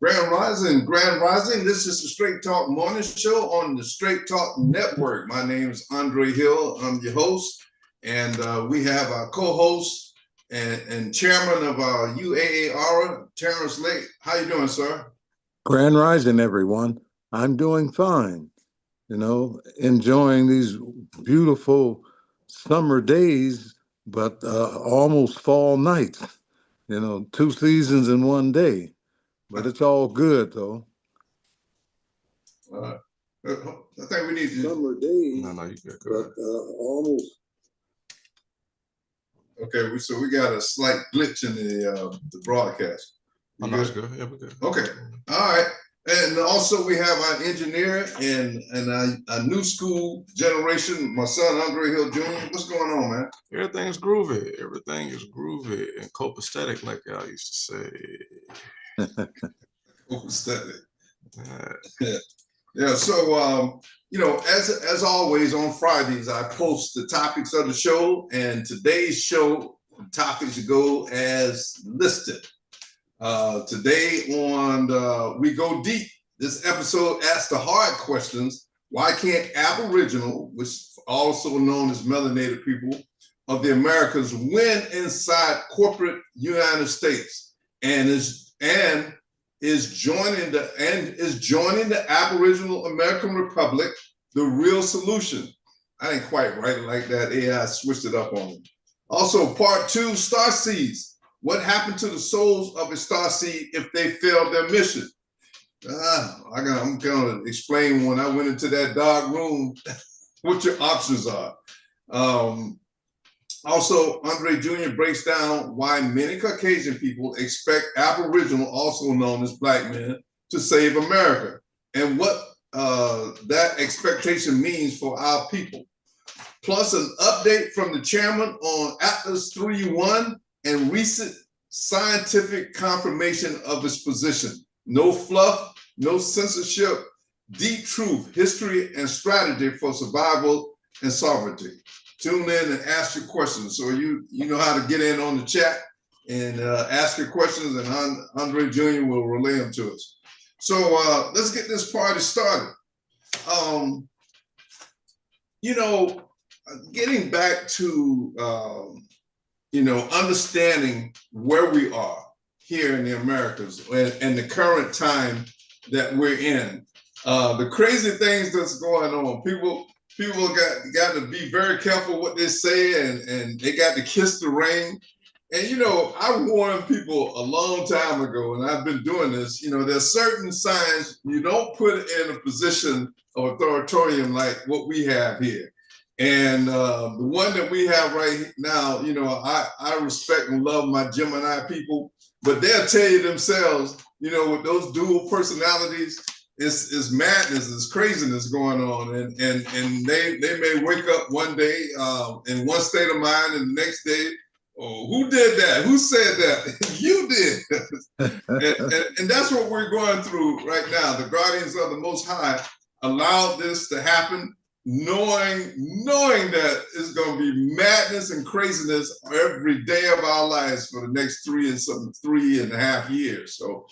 Grand Rising, Grand Rising. This is the Straight Talk Morning Show on the Straight Talk Network. My name is Andre Hill. I'm your host, and we have our co-host and chairman of our UAAR, Terrence Lake. How you doing, sir? Grand Rising, everyone. I'm doing fine. You know, enjoying these beautiful summer days, but almost fall nights. You know, 2 seasons in 1 day. But it's all good, though. I think we need to... Summer days, No, you good. but almost... Okay, so we got a slight glitch in the broadcast. Oh, no, it's good. Yeah, we're good. Okay, all right. And also we have our engineer and a new school generation, my son, Andre Hill Jr. What's going on, man? Everything's groovy. Everything is groovy and copacetic, like y'all used to say. Copacetic. Yeah, so, you know, as always on Fridays, I post the topics of the show, and today's show topics go as listed. Today on We Go Deep, this episode asks the hard questions. Why can't Aboriginal, which also known as melanated people of the Americas, win inside corporate United States and is joining the Aboriginal American Republic the real solution? I didn't quite write it like that. AI switched it up on me. Also, part 2, starseeds. What happened to the souls of a starseed if they failed their mission? I'm going to explain when I went into that dark room what your options are. Also, Andre Jr. breaks down why many Caucasian people expect Aboriginal, also known as Black men, to save America, and what that expectation means for our people. Plus, an update from the chairman on Atlas 3.1 and recent scientific confirmation of his position. No fluff, no censorship, deep truth, history, and strategy for survival and sovereignty. Tune in and ask your questions. So you know how to get in on the chat and ask your questions, and Andre Jr. will relay them to us. So let's get this party started. You know, getting back to, you know, understanding where we are here in the Americas and the current time that we're in. The crazy things that's going on, people got to be very careful what they say, and they got to kiss the ring. And, you know, I warned people a long time ago, and I've been doing this, you know, there's certain signs you don't put in a position of authoritarian like what we have here. And the one that we have right now, you know, I respect and love my Gemini people, but they'll tell you themselves, you know, with those dual personalities, it's madness, it's craziness going on, and they may wake up one day in one state of mind, and the next day, oh, who did that? Who said that? You did. and that's what we're going through right now. The guardians of the Most High allowed this to happen, knowing that it's going to be madness and craziness every day of our lives for the next 3.5 years. So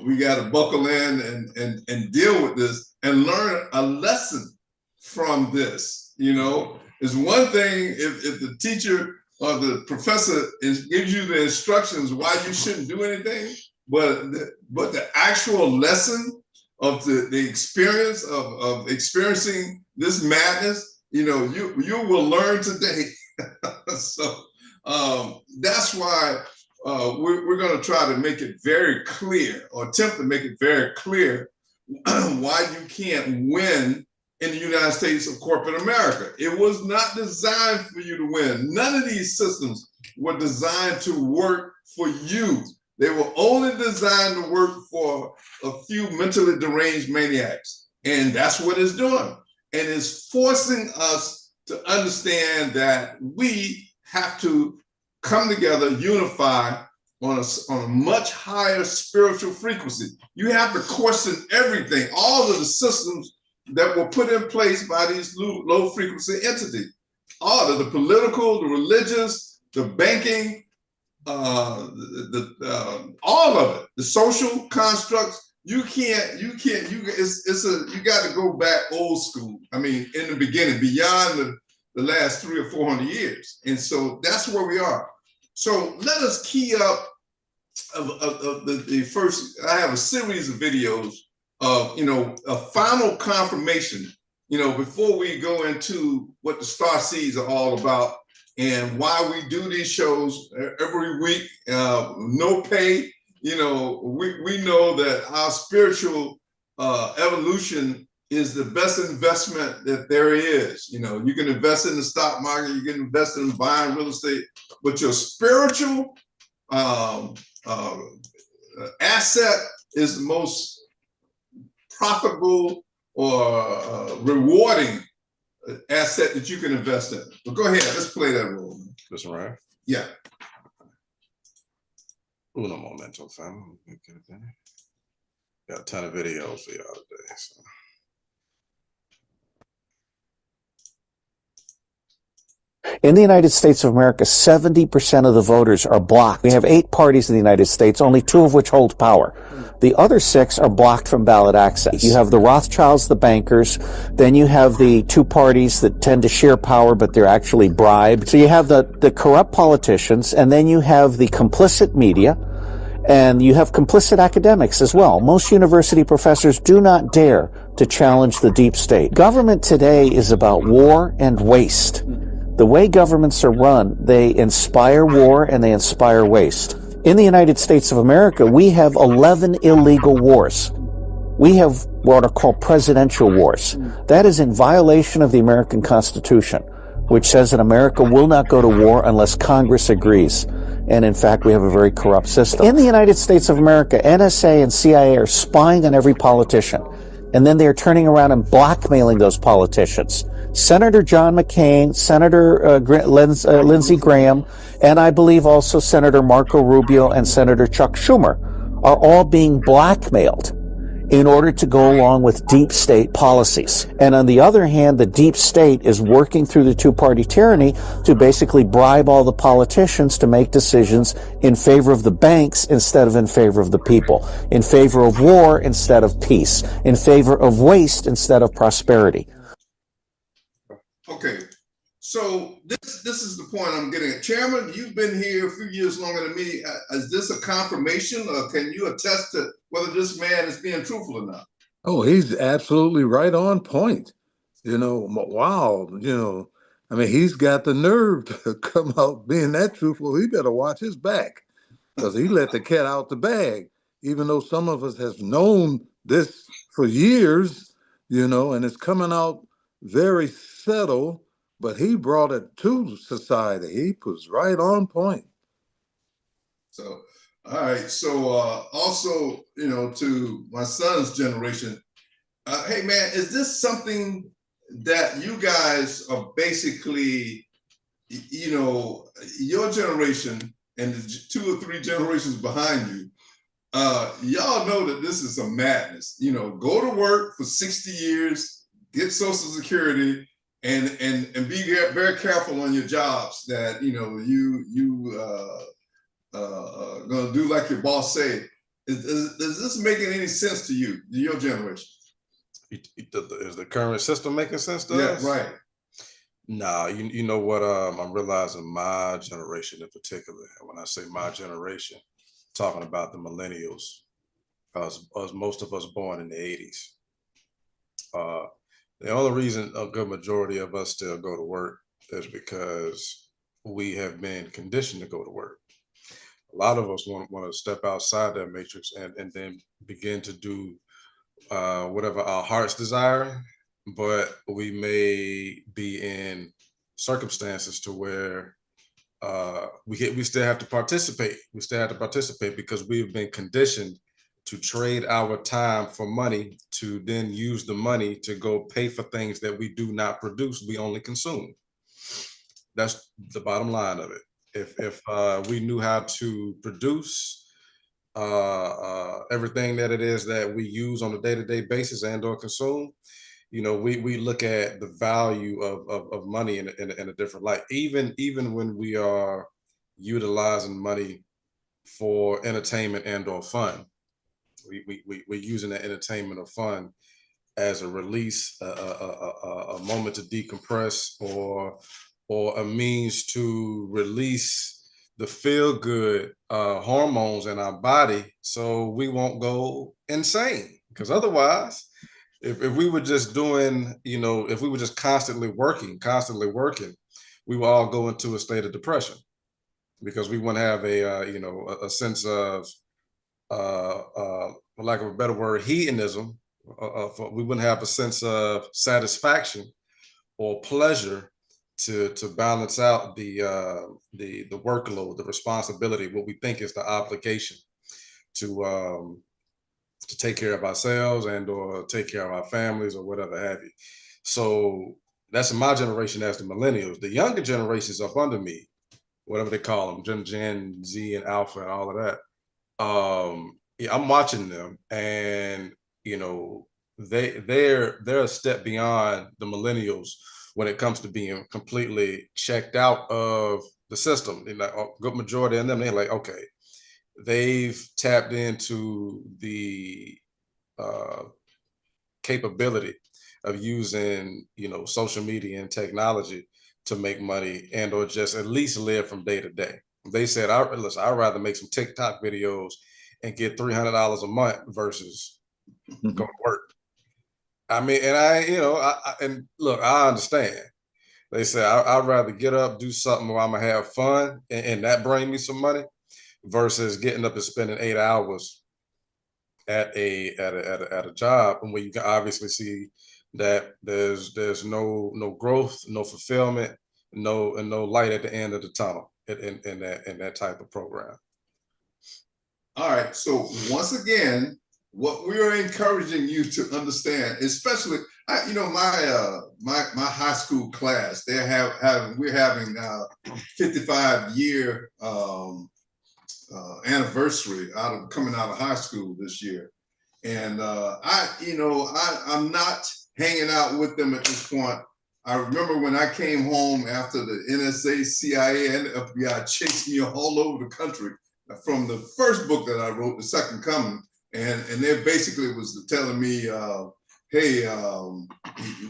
we got to buckle in and deal with this and learn a lesson from this. You know, it's one thing if the teacher or the professor gives you the instructions why you shouldn't do anything, but the actual lesson of the experience of experiencing this madness, you know, you will learn today. So that's why we're going to try to make it very clear, or attempt to make it very clear, why you can't win in the United States of corporate America. It was not designed for you to win. None of these systems were designed to work for you. They were only designed to work for a few mentally deranged maniacs. And that's what it's doing. And it's forcing us to understand that we have to come together, unify on a much higher spiritual frequency. You have to question everything, all of the systems that were put in place by these low frequency entities. All of the political, the religious, the banking, all of it, the social constructs, you got to go back old school. I mean, in the beginning, beyond the last 300 or 400 years. And so that's where we are. So let us key up of the first. I have a series of videos of, a final confirmation, before we go into what the Star Seeds are all about and why we do these shows every week, no pay. We know that our spiritual evolution is the best investment that there is. You can invest in the stock market, you can invest in buying real estate, but your spiritual asset is the most profitable or rewarding asset that you can invest in. But go ahead, let's play that role. This one, right? Yeah. Uno momento, fam. Got a ton of videos for y'all today. So. In the United States of America, 70% of the voters are blocked. We have 8 parties in the United States, only 2 of which hold power. The other 6 are blocked from ballot access. You have the Rothschilds, the bankers, then you have the 2 parties that tend to share power, but they're actually bribed. So you have the corrupt politicians, and then you have the complicit media, and you have complicit academics as well. Most university professors do not dare to challenge the deep state. Government today is about war and waste. The way governments are run, they inspire war and they inspire waste. In the United States of America, we have 11 illegal wars. We have what are called presidential wars. That is in violation of the American Constitution, which says that America will not go to war unless Congress agrees. And in fact, we have a very corrupt system. In the United States of America, NSA and CIA are spying on every politician. And then they're turning around and blackmailing those politicians. Senator John McCain, Senator Lindsey Graham, and I believe also Senator Marco Rubio and Senator Chuck Schumer are all being blackmailed in order to go along with deep state policies. And on the other hand, the deep state is working through the 2-party tyranny to basically bribe all the politicians to make decisions in favor of the banks instead of in favor of the people, in favor of war instead of peace, in favor of waste instead of prosperity. Okay, so this is the point I'm getting at. Chairman, you've been here a few years longer than me. Is this a confirmation, or can you attest to whether this man is being truthful or not? Oh, he's absolutely right on point. Wow. I mean, he's got the nerve to come out being that truthful. He better watch his back, because he let the cat out the bag, even though some of us have known this for years, and it's coming out very subtle, but he brought it to society. He was right on point. So, all right. So also, to my son's generation, hey man, is this something that you guys are basically, your generation and the 2 or 3 generations behind you, y'all know that this is some madness. Go to work for 60 years, get Social Security, and be very careful on your jobs that you gonna do like your boss say. Is this making any sense to you, your generation? Is the current system making sense to us? Yeah, right. Nah, you know what? I'm realizing my generation in particular. When I say my generation, talking about the millennials, us most of us born in the 80s. The only reason a good majority of us still go to work is because we have been conditioned to go to work. A lot of us want to step outside that matrix and then begin to do whatever our hearts desire, but we may be in circumstances to where we still have to participate. We still have to participate because we've been conditioned to trade our time for money, to then use the money to go pay for things that we do not produce, we only consume. That's the bottom line of it. If we knew how to produce everything that it is that we use on a day-to-day basis and or consume, we look at the value of money in a different light. Even when we are utilizing money for entertainment and or fun. We're using that entertainment or fun as a release, a moment to decompress, or a means to release the feel-good hormones in our body, so we won't go insane. Because otherwise, if we were just doing, if we were just constantly working, we will all go into a state of depression, because we wouldn't have a sense of, for lack of a better word, hedonism. We wouldn't have a sense of satisfaction or pleasure to balance out the workload, the responsibility, what we think is the obligation to take care of ourselves and or take care of our families or whatever have you. So that's my generation as the millennials. The younger generations up under me, whatever they call them, Gen Z and Alpha and all of that. I'm watching them, and they're a step beyond the millennials when it comes to being completely checked out of the system. They're like, a good majority of them, they're like, okay, they've tapped into the capability of using, social media and technology to make money and or just at least live from day to day. They said, listen, I'd rather make some TikTok videos and get $300 a month versus go to work. I mean, and and look, I understand. They say I'd rather get up, do something where I'm gonna have fun, and that bring me some money, versus getting up and spending 8 hours at a job, and where you can obviously see that there's no growth, no fulfillment, no light at the end of the tunnel in that type of program. All right. So once again, what we are encouraging you to understand, especially, my high school class, we're having 55-year anniversary coming out of high school this year, and I'm not hanging out with them at this point. I remember when I came home after the NSA, CIA, and the FBI chased me all over the country from the first book that I wrote, The Second Coming. And they basically was telling me, hey,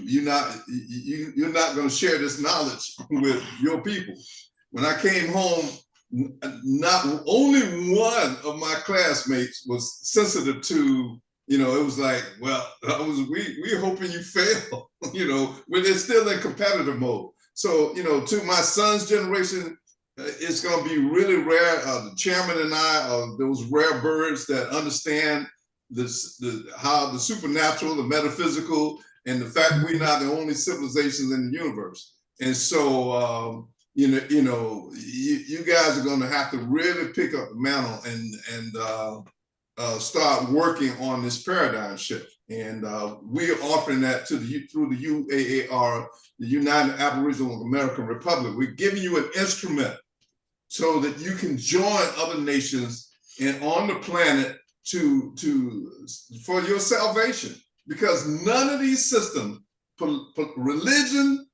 you're not going to share this knowledge with your people. When I came home, not only one of my classmates was sensitive to, it was like, well, we're hoping you fail, when they're still in competitive mode. So, to my son's generation, it's going to be really rare. The chairman and I are those rare birds that understand how the supernatural, the metaphysical, and the fact we're not the only civilizations in the universe. And so, you guys are going to have to really pick up the mantle and start working on this paradigm shift. And we're offering that through the UAAR, the United Aboriginal American Republic. We're giving you an instrument so that you can join other nations and on the planet for your salvation. Because none of these systems, religion,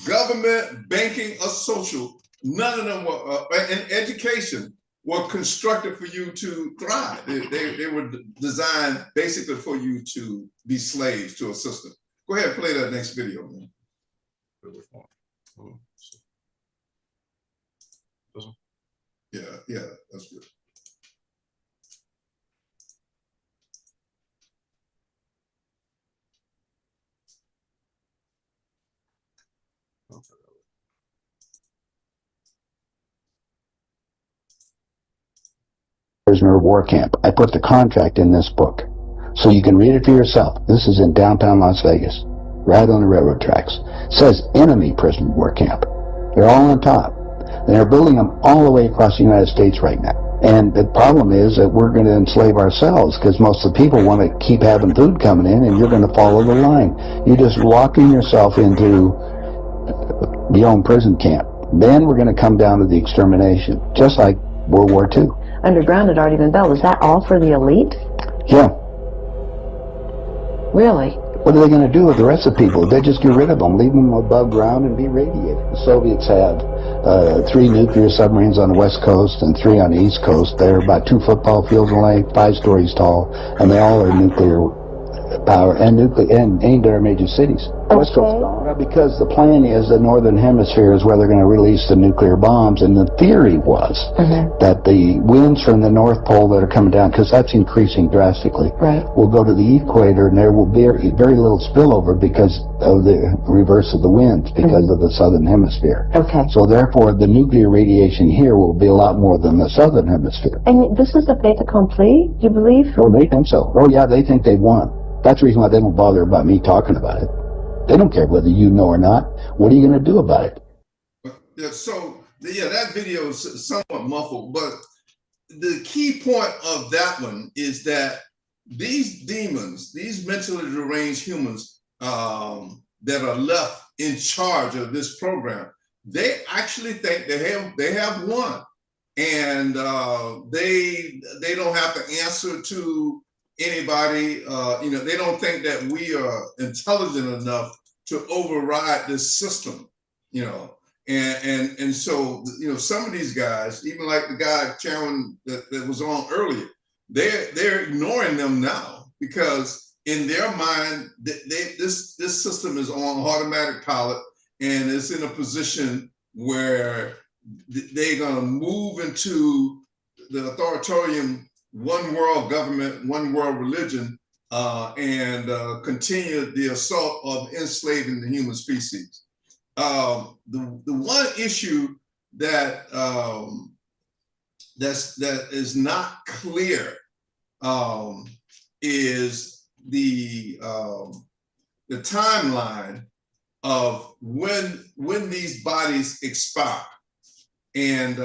government, banking, or social, none of them were, and education, were constructed for you to thrive. They were designed basically for you to be slaves to a system. Go ahead and play that next video, man. Yeah, that's good. Prisoner of war camp. I put the contract in this book, so you can read it for yourself. This is in downtown Las Vegas, right on the railroad tracks. It says enemy prisoner of war camp. They're all on top. And they're building them all the way across the United States right now. And the problem is that we're going to enslave ourselves, because most of the people want to keep having food coming in, and you're going to follow the line. You're just locking yourself into your own prison camp. Then we're going to come down to the extermination, just like World War II. Underground had already been built. Is that all for the elite? Yeah. Really? What are they going to do with the rest of the people? They just get rid of them, leave them above ground and be radiated. The Soviets had 3 nuclear submarines on the west coast and 3 on the east coast. They're about 2 football fields in length, 5 stories tall, and they all are nuclear power and aimed at our major cities. West Coast gone. Well, because the plan is the northern hemisphere is where they're going to release the nuclear bombs, and the theory was that the winds from the North Pole that are coming down, because that's increasing drastically, will go to the equator, and there will be very little spillover because of the reverse of the winds, because of the southern hemisphere. So therefore, the nuclear radiation here will be a lot more than the southern hemisphere. And this is a fait accompli, you believe? Oh, they think so. Oh, yeah, they think they've won. That's the reason why they don't bother about me talking about it. They don't care whether you know or not. What are you going to do about it? Yeah, so, yeah, that video is somewhat muffled, but the key point of that one is that these demons, these mentally deranged humans that are left in charge of this program, they actually think they have won. And they don't have to answer to anybody. They don't think that we are intelligent enough to override this system, and so some of these guys, even like the guy Chairman that was on earlier, they're ignoring them now because in their mind this system is on automatic pilot and it's in a position where they're going to move into the authoritarian one world government, one world religion, and continue the assault of enslaving the human species. The one issue that that is not clear is the timeline of when these bodies expire. And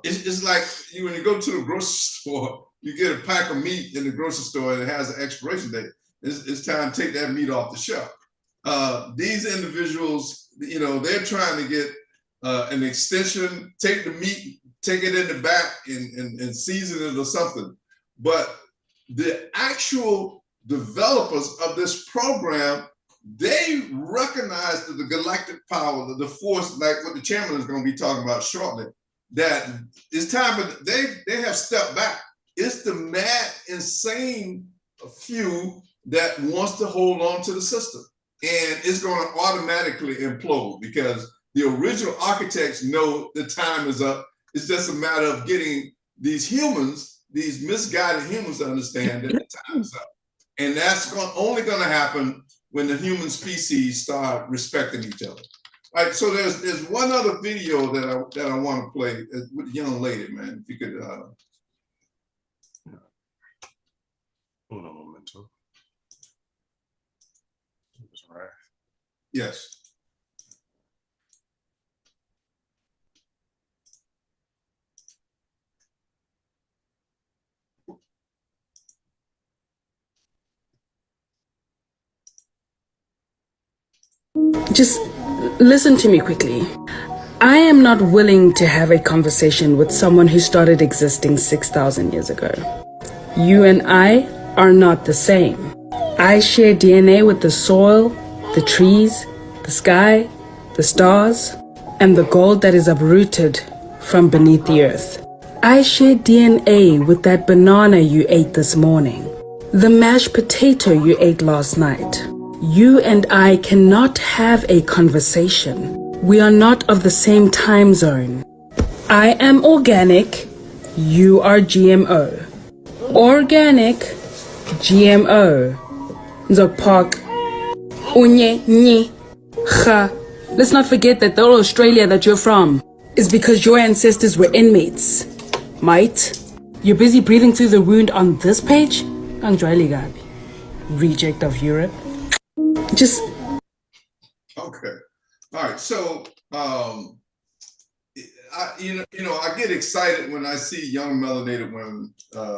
it's like when you go to the grocery store, you get a pack of meat in the grocery store and it has an expiration date. It's time to take that meat off the shelf. These individuals, they're trying to get an extension, take the meat, take it in the back and season it or something. But the actual developers of this program, they recognize that the galactic power, the force, like what the chairman is going to be talking about shortly, that it's time for they have stepped back. It's the mad, insane few that wants to hold on to the system. And it's going to automatically implode because the original architects know the time is up. It's just a matter of getting these humans, these misguided humans, to understand that the time is up. And that's only going to happen when the human species start respecting each other. All right, so there's one other video that I want to play with the young lady, man. If you could. Uno momento. Right. Yes. Just listen to me quickly. I am not willing to have a conversation with someone who started existing 6,000 years ago. You and I are not the same. I share DNA with the soil, the trees, the sky, the stars, and the gold that is uprooted from beneath the earth. I share DNA with that banana you ate this morning, the mashed potato you ate last night. You and I cannot have a conversation. We are not of the same time zone. I am organic, you are GMO. Organic, GMO. Zokpak. Unye, nye, ha. Let's not forget that the Australia that you're from is because your ancestors were inmates. Mate, you're busy breathing through the wound on this page? Reject of Europe. Just okay. All right. So I get excited when I see young melanated women,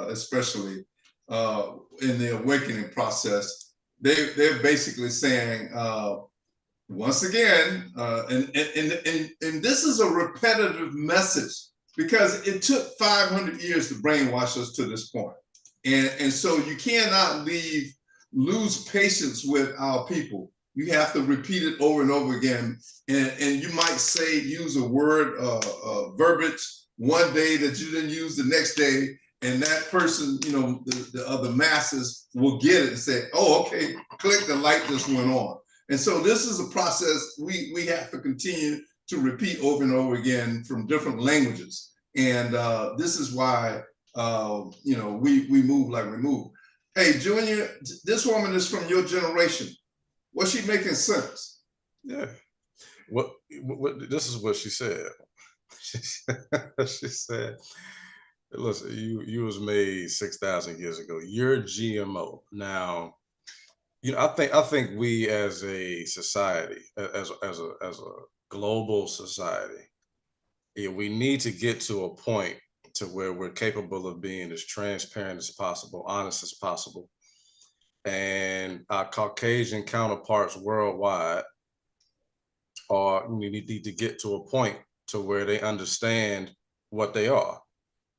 especially in the awakening process. They're basically saying once again, and this is a repetitive message because it took 500 years to brainwash us to this point. And so you cannot leave lose patience with our people. You have to repeat it over and over again. And you might say, use a word, verbiage one day that you didn't use the next day. And that person, you know, the other masses will get it and say, oh, okay, click, the light just went on. And so this is a process we have to continue to repeat over and over again from different languages. And this is why, you know, we move like we move. Hey, Junior, this woman is from your generation. Was she making sense? Yeah. What this is what she said. She said, listen, you was made 6,000 years ago. You're GMO. Now, you know, I think we as a society, as a global society, yeah, we need to get to a point to where we're capable of being as transparent as possible, honest as possible. And our Caucasian counterparts worldwide we need to get to a point to where they understand what they are,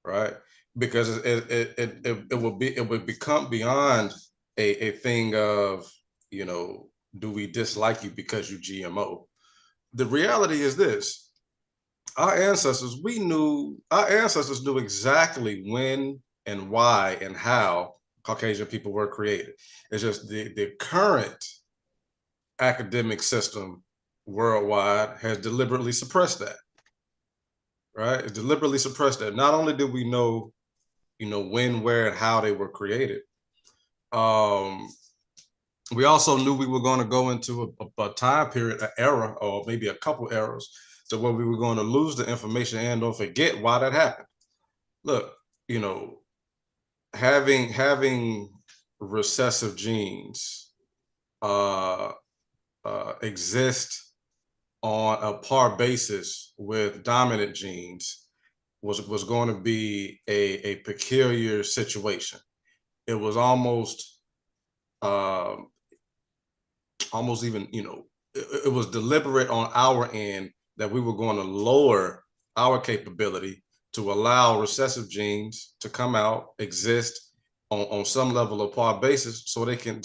right? Because it would become beyond a thing of, you know, do we dislike you because you GMO? The reality is this. Our ancestors knew exactly when and why and how Caucasian people were created. It's just the current academic system worldwide has deliberately suppressed that, right? It deliberately suppressed that. Not only did we know, you know, when, where, and how they were created, we also knew we were going to go into a time period, an era, or maybe a couple eras, to where we were going to lose the information and or forget why that happened. Look, you know, having recessive genes exist on a par basis with dominant genes was going to be a peculiar situation. It was almost even, you know, it was deliberate on our end that we were going to lower our capability to allow recessive genes to come out, exist on some level of par basis, so they can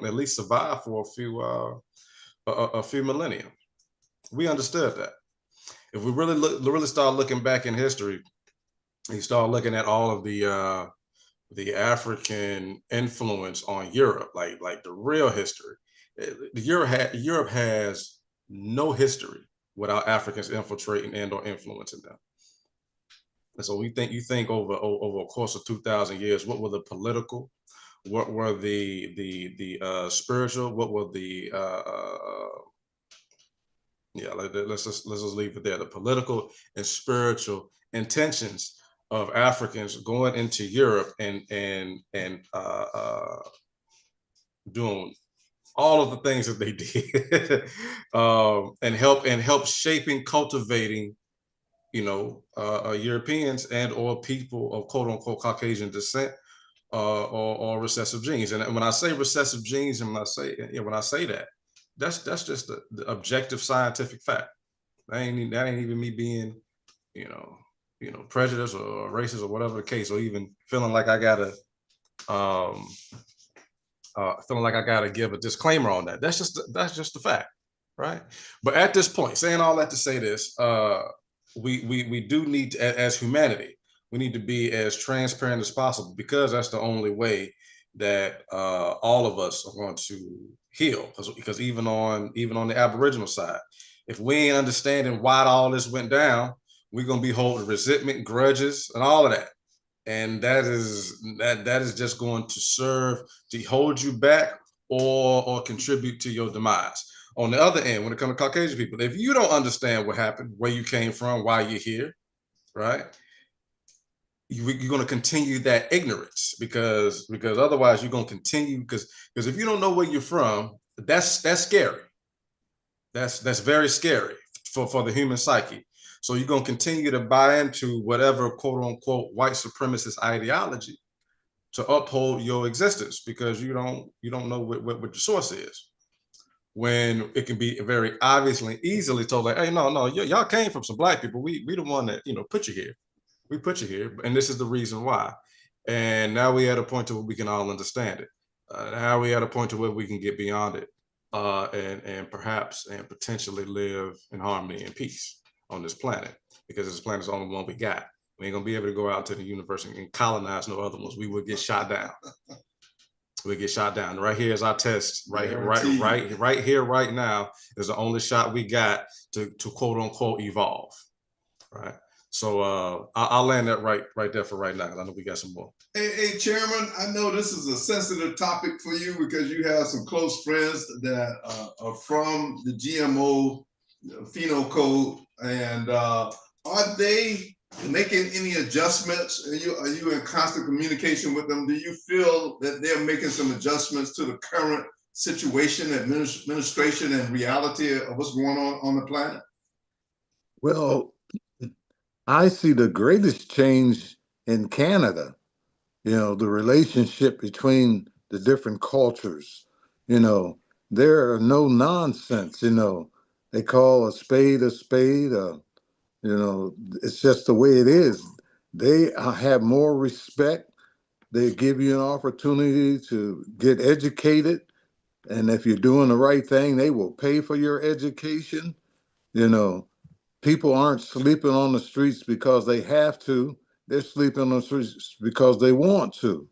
at least survive for a few millennia. We understood that. If we really start looking back in history, you start looking at all of the African influence on Europe, like the real history. Europe has no history without Africans infiltrating and or influencing them. And so you think over a course of 2,000 years, what were the political, what were the spiritual, what were the let's just leave it there. The political and spiritual intentions of Africans going into Europe and doing all of the things that they did, and help shaping, cultivating, you know, Europeans and or people of quote unquote Caucasian descent, or recessive genes. And when I say recessive genes, and when I say that, that's just the objective scientific fact. That ain't even me being, you know, prejudiced or racist or whatever the case, or even feeling like I gotta give a disclaimer on that. That's just the fact, right? But at this point, saying all that to say this, we do need to, as humanity, we need to be as transparent as possible, because that's the only way that all of us are going to heal. Because even on the Aboriginal side, if we ain't understanding why all this went down, we're gonna be holding resentment, grudges, and all of that. And that is just going to serve to hold you back or contribute to your demise. On the other end, when it comes to Caucasian people, if you don't understand what happened, where you came from, why you're here, right? You're going to continue that ignorance, because otherwise you're going to continue, because if you don't know where you're from, that's scary. That's very scary for the human psyche. So you're going to continue to buy into whatever quote unquote white supremacist ideology to uphold your existence, because you don't know what your source is, when it can be very obviously and easily told, like, hey, no, y'all came from some black people. We the one that, you know, put you here. We put you here, and this is the reason why. And now we're at a point to where we can all understand it. Now we at a point to where we can get beyond it, and perhaps and potentially live in harmony and peace on this planet, because this planet is the only one we got. We ain't gonna be able to go out to the universe and colonize no other ones. We would get shot down. We get shot down. Right here is our test. Right here, right now is the only shot we got to quote unquote evolve. Right. So I'll land that right there for right now. I know we got some more. Hey, Chairman, I know this is a sensitive topic for you because you have some close friends that are from the GMO Pheno Code, and are they making any adjustments? Are you in constant communication with them? Do you feel that they're making some adjustments to the current situation, administration, and reality of what's going on the planet? Well, I see the greatest change in Canada, the relationship between the different cultures. There are no nonsense, they call a spade a spade. It's just the way it is. They have more respect. They give you an opportunity to get educated. And if you're doing the right thing, they will pay for your education. People aren't sleeping on the streets because they have to. They're sleeping on the streets because they want to.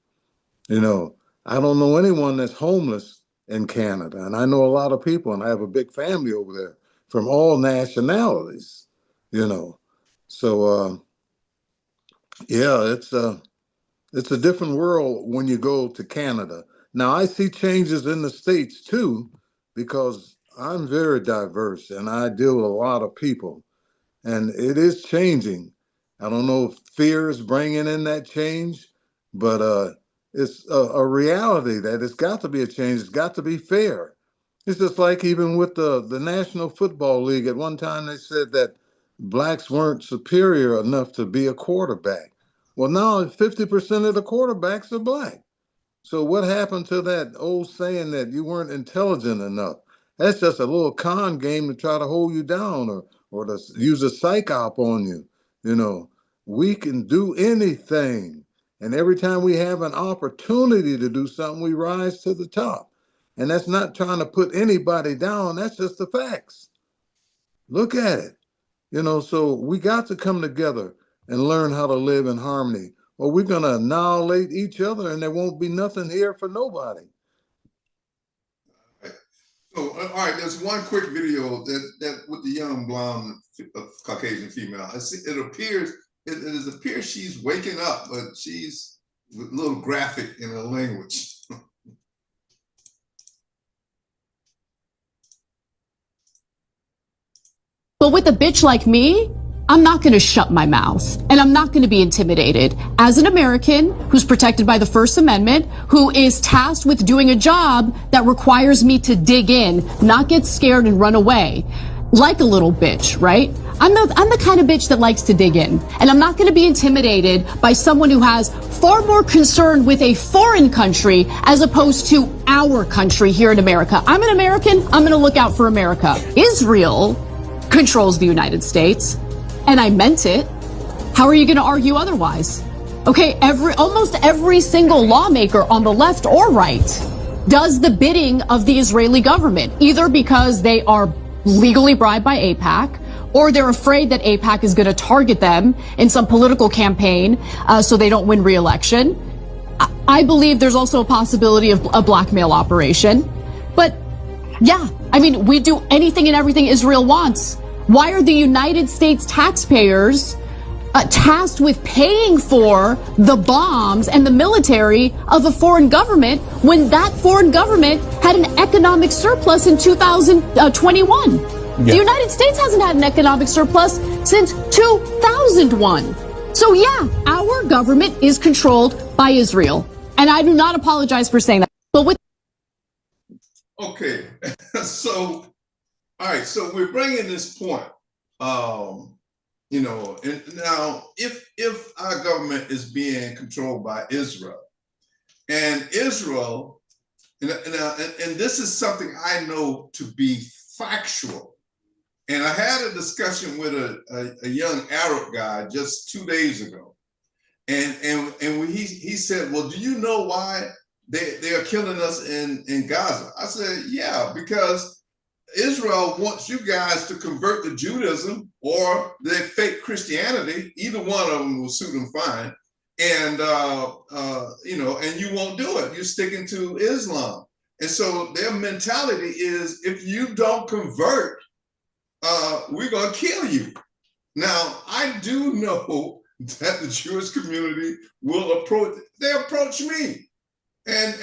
I don't know anyone that's homeless in Canada. And I know a lot of people, and I have a big family over there from all nationalities, So, yeah, it's a different world when you go to Canada. Now, I see changes in the States too, because I'm very diverse and I deal with a lot of people. And it is changing. I don't know if fear is bringing in that change, but it's a reality that it's got to be a change. It's got to be fair. It's just like even with the National Football League. At one time, they said that blacks weren't superior enough to be a quarterback. Well, now 50% of the quarterbacks are black. So what happened to that old saying that you weren't intelligent enough? That's just a little con game to try to hold you down or to use a psych op on you. We can do anything. And every time we have an opportunity to do something, we rise to the top. And that's not trying to put anybody down. That's just the facts. Look at it. So we got to come together and learn how to live in harmony, or we're going to annihilate each other and there won't be nothing here for nobody. So, all right, there's one quick video that with the young blonde Caucasian female. It appears she's waking up, but she's a little graphic in her language. But with a bitch like me, I'm not going to shut my mouth, and I'm not going to be intimidated. As an American who's protected by the First Amendment, who is tasked with doing a job that requires me to dig in, not get scared and run away, like a little bitch, right? I'm the kind of bitch that likes to dig in, and I'm not going to be intimidated by someone who has far more concern with a foreign country as opposed to our country here in America. I'm an American. I'm going to look out for America. Israel controls the United States. And I meant it. How are you going to argue otherwise? Okay, almost every single lawmaker on the left or right does the bidding of the Israeli government, either because they are legally bribed by AIPAC, or they're afraid that AIPAC is going to target them in some political campaign so they don't win re-election. I believe there's also a possibility of a blackmail operation. But yeah, I mean, we do anything and everything Israel wants. Why are the United States taxpayers tasked with paying for the bombs and the military of a foreign government when that foreign government had an economic surplus in 2021? Yeah. The United States hasn't had an economic surplus since 2001. So yeah, our government is controlled by Israel. And I do not apologize for saying that. But with okay, so all right, so we're bringing this point, and now if our government is being controlled by Israel, and Israel, and this is something I know to be factual, and I had a discussion with a young Arab guy just 2 days ago, and he said, well, do you know why they are killing us in Gaza. I said, yeah, because Israel wants you guys to convert to Judaism or their fake Christianity. Either one of them will suit them fine. And, and you won't do it. You're sticking to Islam. And so their mentality is, if you don't convert, we're going to kill you. Now, I do know that the Jewish community will approach me and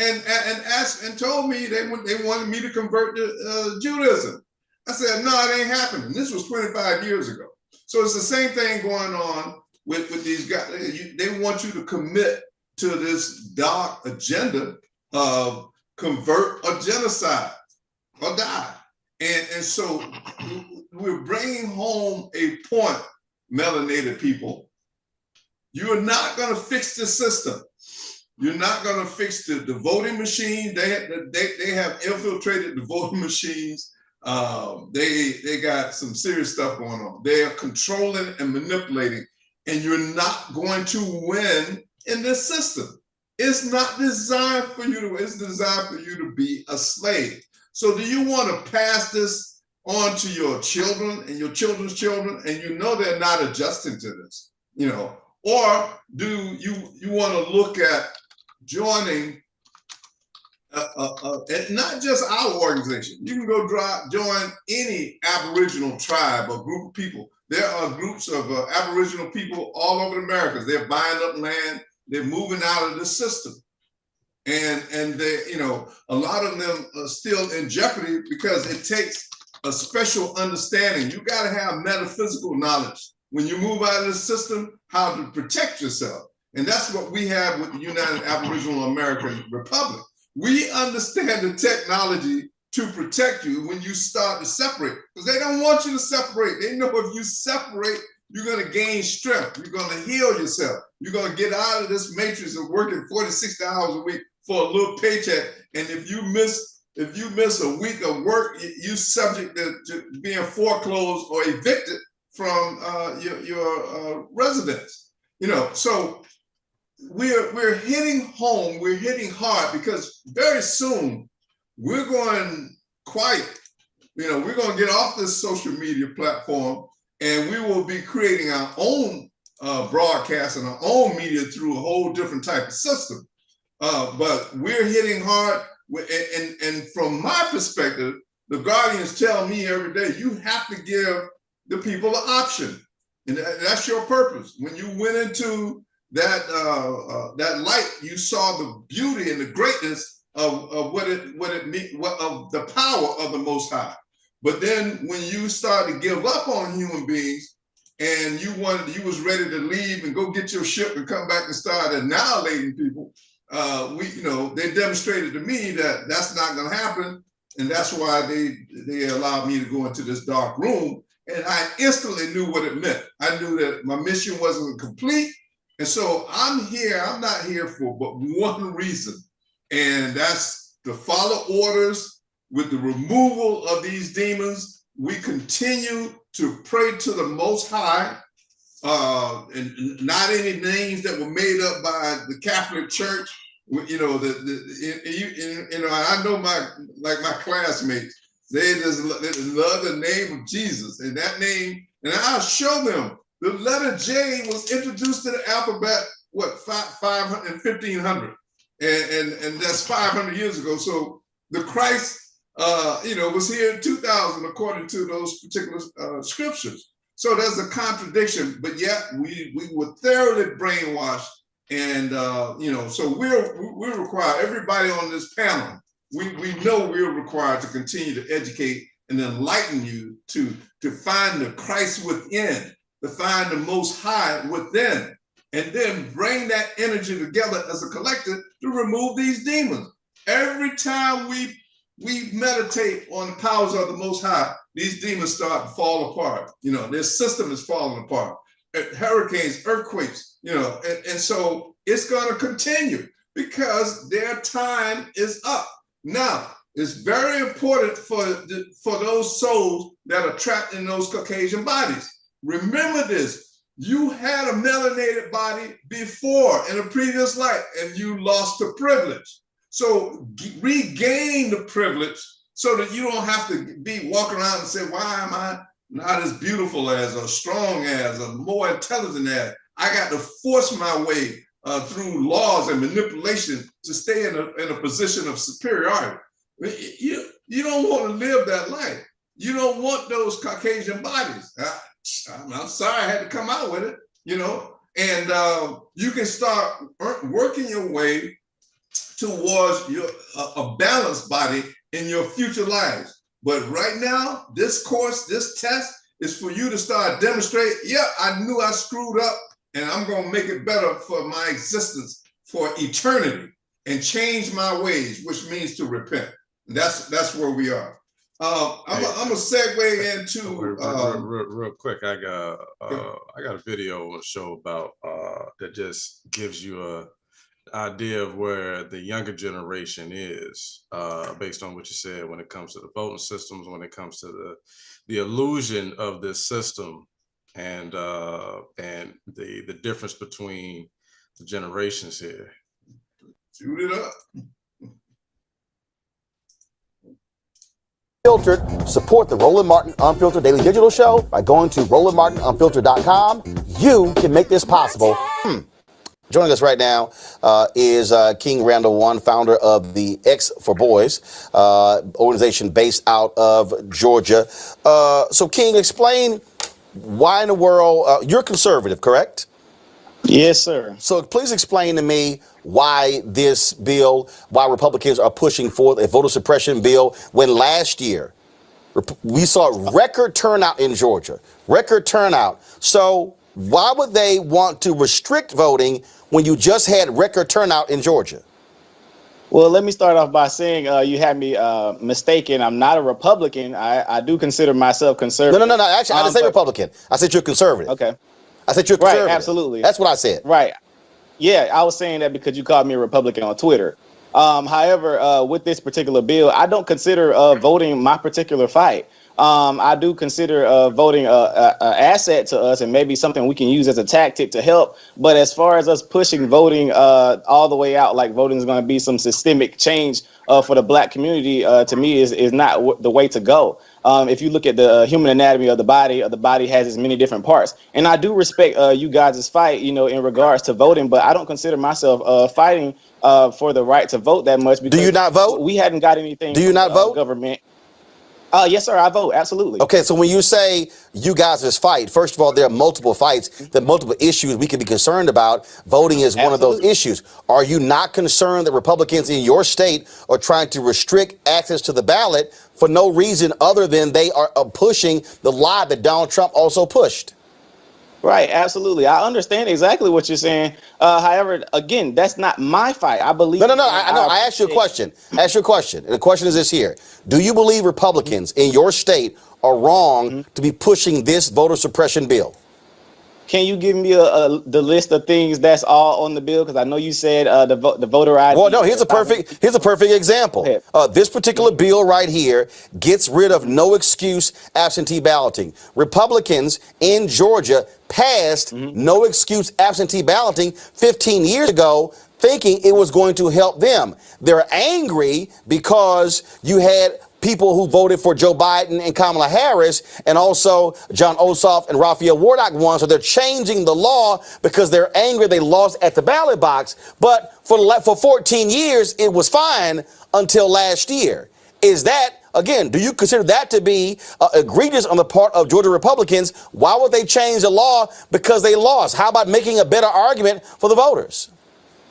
asked and told me they wanted me to convert to Judaism. I said, no, it ain't happening. This was 25 years ago. So it's the same thing going on with these guys. They want you to commit to this dark agenda of convert or genocide or die. And so we're bringing home a point, melanated people. You are not going to fix the system. You're not going to fix the voting machine. They have infiltrated the voting machines. They got some serious stuff going on. They are controlling and manipulating, and you're not going to win in this system. It's not designed for you to. It's designed for you to be a slave. So, do you want to pass this on to your children and your children's children, and you know they're not adjusting to this, or do you want to look at joining not just our organization? You can go join any Aboriginal tribe or group of people. There are groups of Aboriginal people all over the Americas. They're buying up land. They're moving out of the system, and they, a lot of them are still in jeopardy because it takes a special understanding. You got to have metaphysical knowledge when you move out of the system, how to protect yourself. And that's what we have with the United Aboriginal American Republic. We understand the technology to protect you when you start to separate, because they don't want you to separate. They know if you separate, you're going to gain strength. You're going to heal yourself. You're going to get out of this matrix of working 40, 60 hours a week for a little paycheck. And if you miss a week of work, you're subject to being foreclosed or evicted from your residence. So we're hitting home. We're hitting hard because very soon we're going quiet. We're going to get off this social media platform, and we will be creating our own broadcast and our own media through a whole different type of system. But we're hitting hard. And from my perspective, the Guardians tell me every day, you have to give the people an option. And that's your purpose. When you went into that light, you saw the beauty and the greatness of what it means, of the power of the Most High. But then when you start to give up on human beings, and you was ready to leave and go get your ship and come back and start annihilating people, they demonstrated to me that that's not going to happen, and that's why they allowed me to go into this dark room. And I instantly knew what it meant. I knew that my mission wasn't complete, and so I'm here. I'm not here for but one reason, and that's to follow orders. With the removal of these demons, we continue to pray to the Most High, and not any names that were made up by the Catholic Church. I know my classmates, they love the name of Jesus, and that name, and I'll show them the letter J was introduced to the alphabet 500 and 1500, and that's 500 years ago. So the Christ was here in 2000 according to those particular scriptures. So there's a contradiction, but yet we were thoroughly brainwashed, and so we're required, everybody on this panel, we know we're required to continue to educate and enlighten you to find the Christ within, to find the Most High within, and then bring that energy together as a collective to remove these demons. Every time we meditate on the powers of the Most High, these demons start to fall apart. Their system is falling apart. Hurricanes, earthquakes, and so it's going to continue because their time is up. Now, it's very important for those souls that are trapped in those Caucasian bodies. Remember this, you had a melanated body before in a previous life, and you lost the privilege. So regain the privilege so that you don't have to be walking around and say, why am I not as beautiful as, or strong as, or more intelligent as? I got to force my way through laws and manipulation to stay in a position of superiority. You don't want to live that life. You don't want those Caucasian bodies. I'm sorry I had to come out with it, you know, and you can start working your way towards a balanced body in your future lives. But right now, this course, this test is for you to start demonstrate, yeah, I knew I screwed up and I'm gonna make it better for my existence for eternity and change my ways, which means to repent. And that's where we are. I'm gonna segue into real quick. I got a video to show about that just gives you a idea of where the younger generation is based on what you said when it comes to the voting systems, when it comes to the illusion of this system, and the difference between the generations here. Shoot it up. Filtered. Support the Roland Martin Unfiltered Daily Digital Show by going to RolandMartinUnfiltered.com. You can make this possible. Joining us right now is King Randall One, founder of the X for Boys organization based out of Georgia. So, King, explain why in the world you're conservative, correct? Yes, sir. So please explain to me why this bill, why Republicans are pushing for a voter suppression bill when last year we saw record turnout in Georgia, record turnout. So why would they want to restrict voting when you just had record turnout in Georgia? Well, let me start off by saying you had me mistaken. I'm not a Republican. I do consider myself conservative. No. Actually, I didn't say Republican. I said you're conservative. Okay. I said you're conservative. Right, absolutely. That's what I said. Right. Yeah, I was saying that because you called me a Republican on Twitter. However, with this particular bill, I don't consider voting my particular fight. I do consider voting an asset to us and maybe something we can use as a tactic to help. But as far as us pushing voting all the way out, like voting is going to be some systemic change for the black community, to me is not the way to go. If you look at the human anatomy of the body has as many different parts. And I do respect you guys' fight, you know, in regards to voting, but I don't consider myself fighting for the right to vote that much. Because do you not vote? We hadn't got anything. Do you not vote? Government. Yes, sir. I vote. Absolutely. Okay. So when you say you guys' fight, first of all, there are multiple fights, there are multiple issues we can be concerned about. Voting is one of those issues. Are you not concerned that Republicans in your state are trying to restrict access to the ballot for no reason other than they are pushing the lie that Donald Trump also pushed? Right, absolutely. I understand exactly what you're saying. However, again, that's not my fight. I believe. No. I asked you a question. And the question is this here. Do you believe Republicans in your state are wrong to be pushing this voter suppression bill? Can you give me the list of things that's all on the bill? Because I know you said the voter ID. Well, no. Here's a perfect example. This particular bill right here gets rid of no excuse absentee balloting. Republicans in Georgia passed no excuse absentee balloting 15 years ago, thinking it was going to help them. They're angry because you had people who voted for Joe Biden and Kamala Harris, and also John Ossoff and Raphael Warnock won. So they're changing the law because they're angry they lost at the ballot box. But for 14 years, it was fine until last year. Is that, again, do you consider that to be egregious on the part of Georgia Republicans? Why would they change the law because they lost? How about making a better argument for the voters?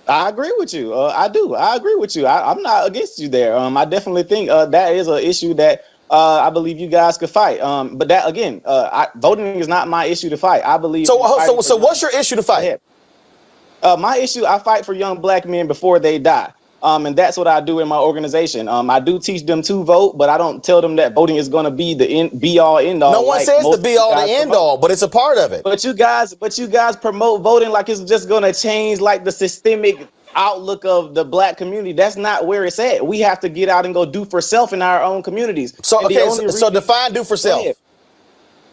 I agree with you. I do. I agree with you. I'm not against you there. I definitely think that is an issue that I believe you guys could fight. But that, again, voting is not my issue to fight. I believe. So what's your issue to fight? My issue, I fight for young black men before they die. And that's what I do in my organization. I do teach them to vote, but I don't tell them that voting is going to be the be all end all. No one says the be all the end all, but it's a part of it. But you guys promote voting like it's just going to change like the systemic outlook of the black community. That's not where it's at. We have to get out and go do for self in our own communities. So define do for self.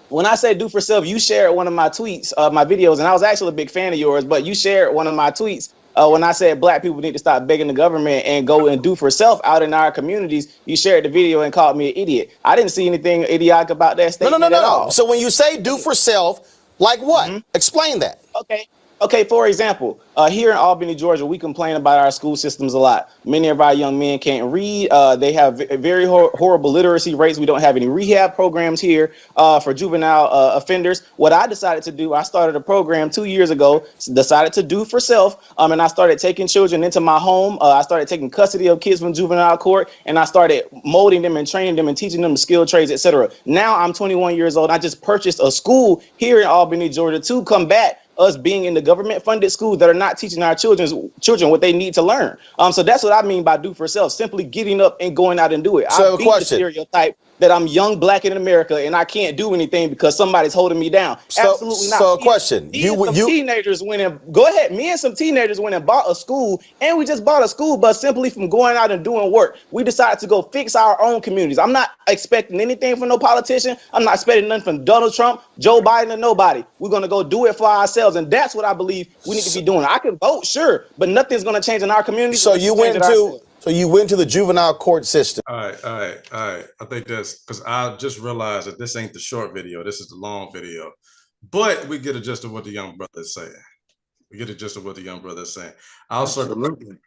When I say do for self, you shared one of my tweets, my videos, and I was actually a big fan of yours, but you shared one of my tweets When I said black people need to stop begging the government and go and do for self out in our communities, you shared the video and called me an idiot. I didn't see anything idiotic about that statement at all. So when you say do for self, like what? Explain that. Okay, for example, here in Albany, Georgia, we complain about our school systems a lot. Many of our young men can't read. They have very horrible literacy rates. We don't have any rehab programs here for juvenile offenders. What I decided to do, I started a program 2 years ago, decided to do for self, and I started taking children into my home. I started taking custody of kids from juvenile court, and I started molding them and training them and teaching them skilled trades, etc. Now I'm 21 years old. I just purchased a school here in Albany, Georgia to combat us being in the government-funded schools that are not teaching our children what they need to learn. So that's what I mean by do for self, simply getting up and going out and do it. So I beat the stereotype that I'm young, black in America, and I can't do anything because somebody's holding me down. Absolutely not. So a question. Teenagers went and go ahead. Me and some teenagers went and bought a school, and we just bought a school bus simply from going out and doing work. We decided to go fix our own communities. I'm not expecting anything from no politician. I'm not expecting nothing from Donald Trump, Joe Biden, or nobody. We're gonna go do it for ourselves, and that's what I believe we need to be doing. I can vote, sure, but nothing's gonna change in our community. So you went to the juvenile court system. All right. I think that's because I just realized that this ain't the short video. This is the long video. But we get a gist of what the young brother is saying. I'll circle back to that.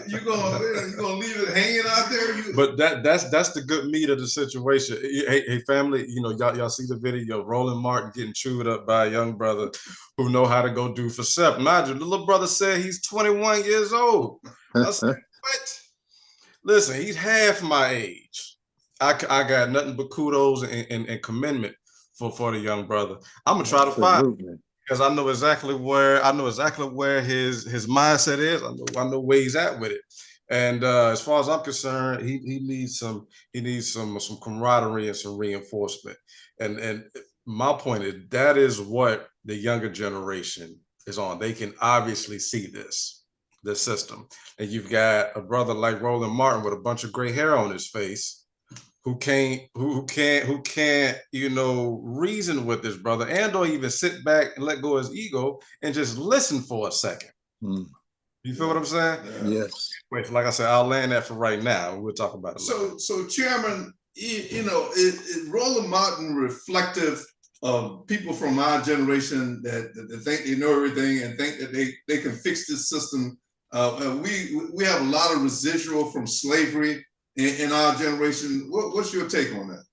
You're gonna leave it hanging out there? But that's the good meat of the situation. Hey, family, y'all see the video, Roland Martin getting chewed up by a young brother who know how to go do for self. Mind you, the little brother said he's 21 years old. I said, what? Listen, he's half my age. I got nothing but kudos and commendment for the young brother. I'm gonna try to find him, because I know exactly where his mindset is. I know where he's at with it. And as far as I'm concerned, he needs some camaraderie and some reinforcement. And my point is that is what the younger generation is on. They can obviously see this system. And you've got a brother like Roland Martin with a bunch of gray hair on his face who can't reason with this brother and or even sit back and let go of his ego and just listen for a second. You feel what I'm saying? Yes. Wait, like I said, I'll land that for right now. We'll talk about it later. So Chairman, is Roland Martin reflective of people from our generation that think they know everything and think that they can fix this system? We have a lot of residual from slavery in our generation. What's your take on that?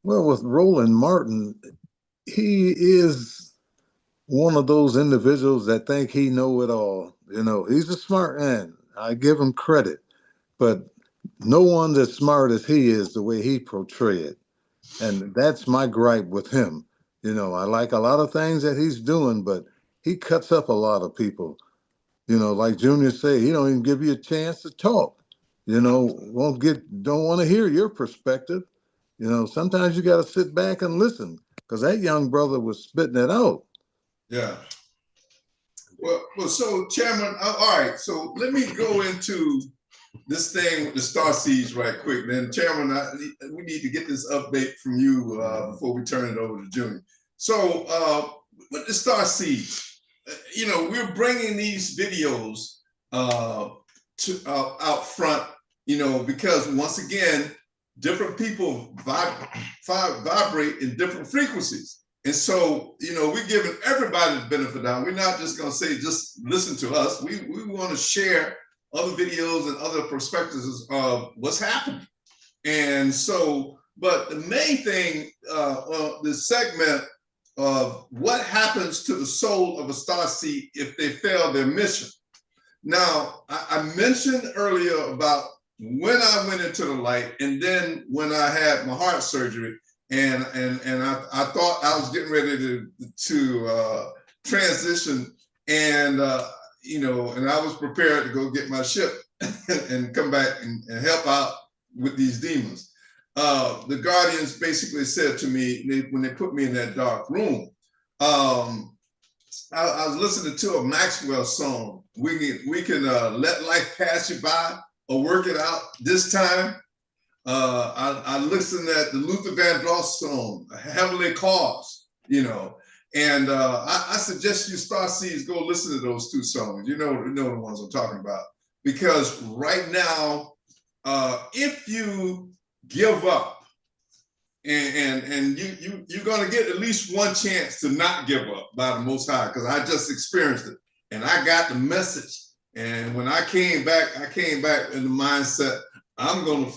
Well, with Roland Martin, he is one of those individuals that think he know it all. He's a smart man. I give him credit, but no one's as smart as he is the way he portray it. And that's my gripe with him. I like a lot of things that he's doing, but he cuts up a lot of people. Like Junior say, he don't even give you a chance to talk. Don't want to hear your perspective. Sometimes you got to sit back and listen, because that young brother was spitting it out. Yeah. Well, so Chairman, all right. So let me go into this thing with the Star Seeds right quick. Then Chairman, we need to get this update from you before we turn it over to Junior. So with the Star Seeds, we're bringing these videos out front, because once again, different people vibrate in different frequencies. And so, we're giving everybody the benefit of the doubt. We're not just going to say, just listen to us. We want to share other videos and other perspectives of what's happening. And so, but the main thing, this segment of what happens to the soul of a starseed if they fail their mission. Now, I mentioned earlier about when I went into the light, and then when I had my heart surgery, and I thought I was getting ready to transition, and and I was prepared to go get my ship and come back and help out with these demons. The guardians basically said to me when they put me in that dark room, I was listening to a Maxwell song. We can let life pass you by or work it out this time. I listened at the Luther Vandross song, Heavenly Cause, And I suggest you Star Seeds go listen to those two songs. You know the ones I'm talking about. Because right now, if you give up, and you're gonna get at least one chance to not give up by the Most High, because I just experienced it and I got the message. And when I came back in the mindset, I'm gonna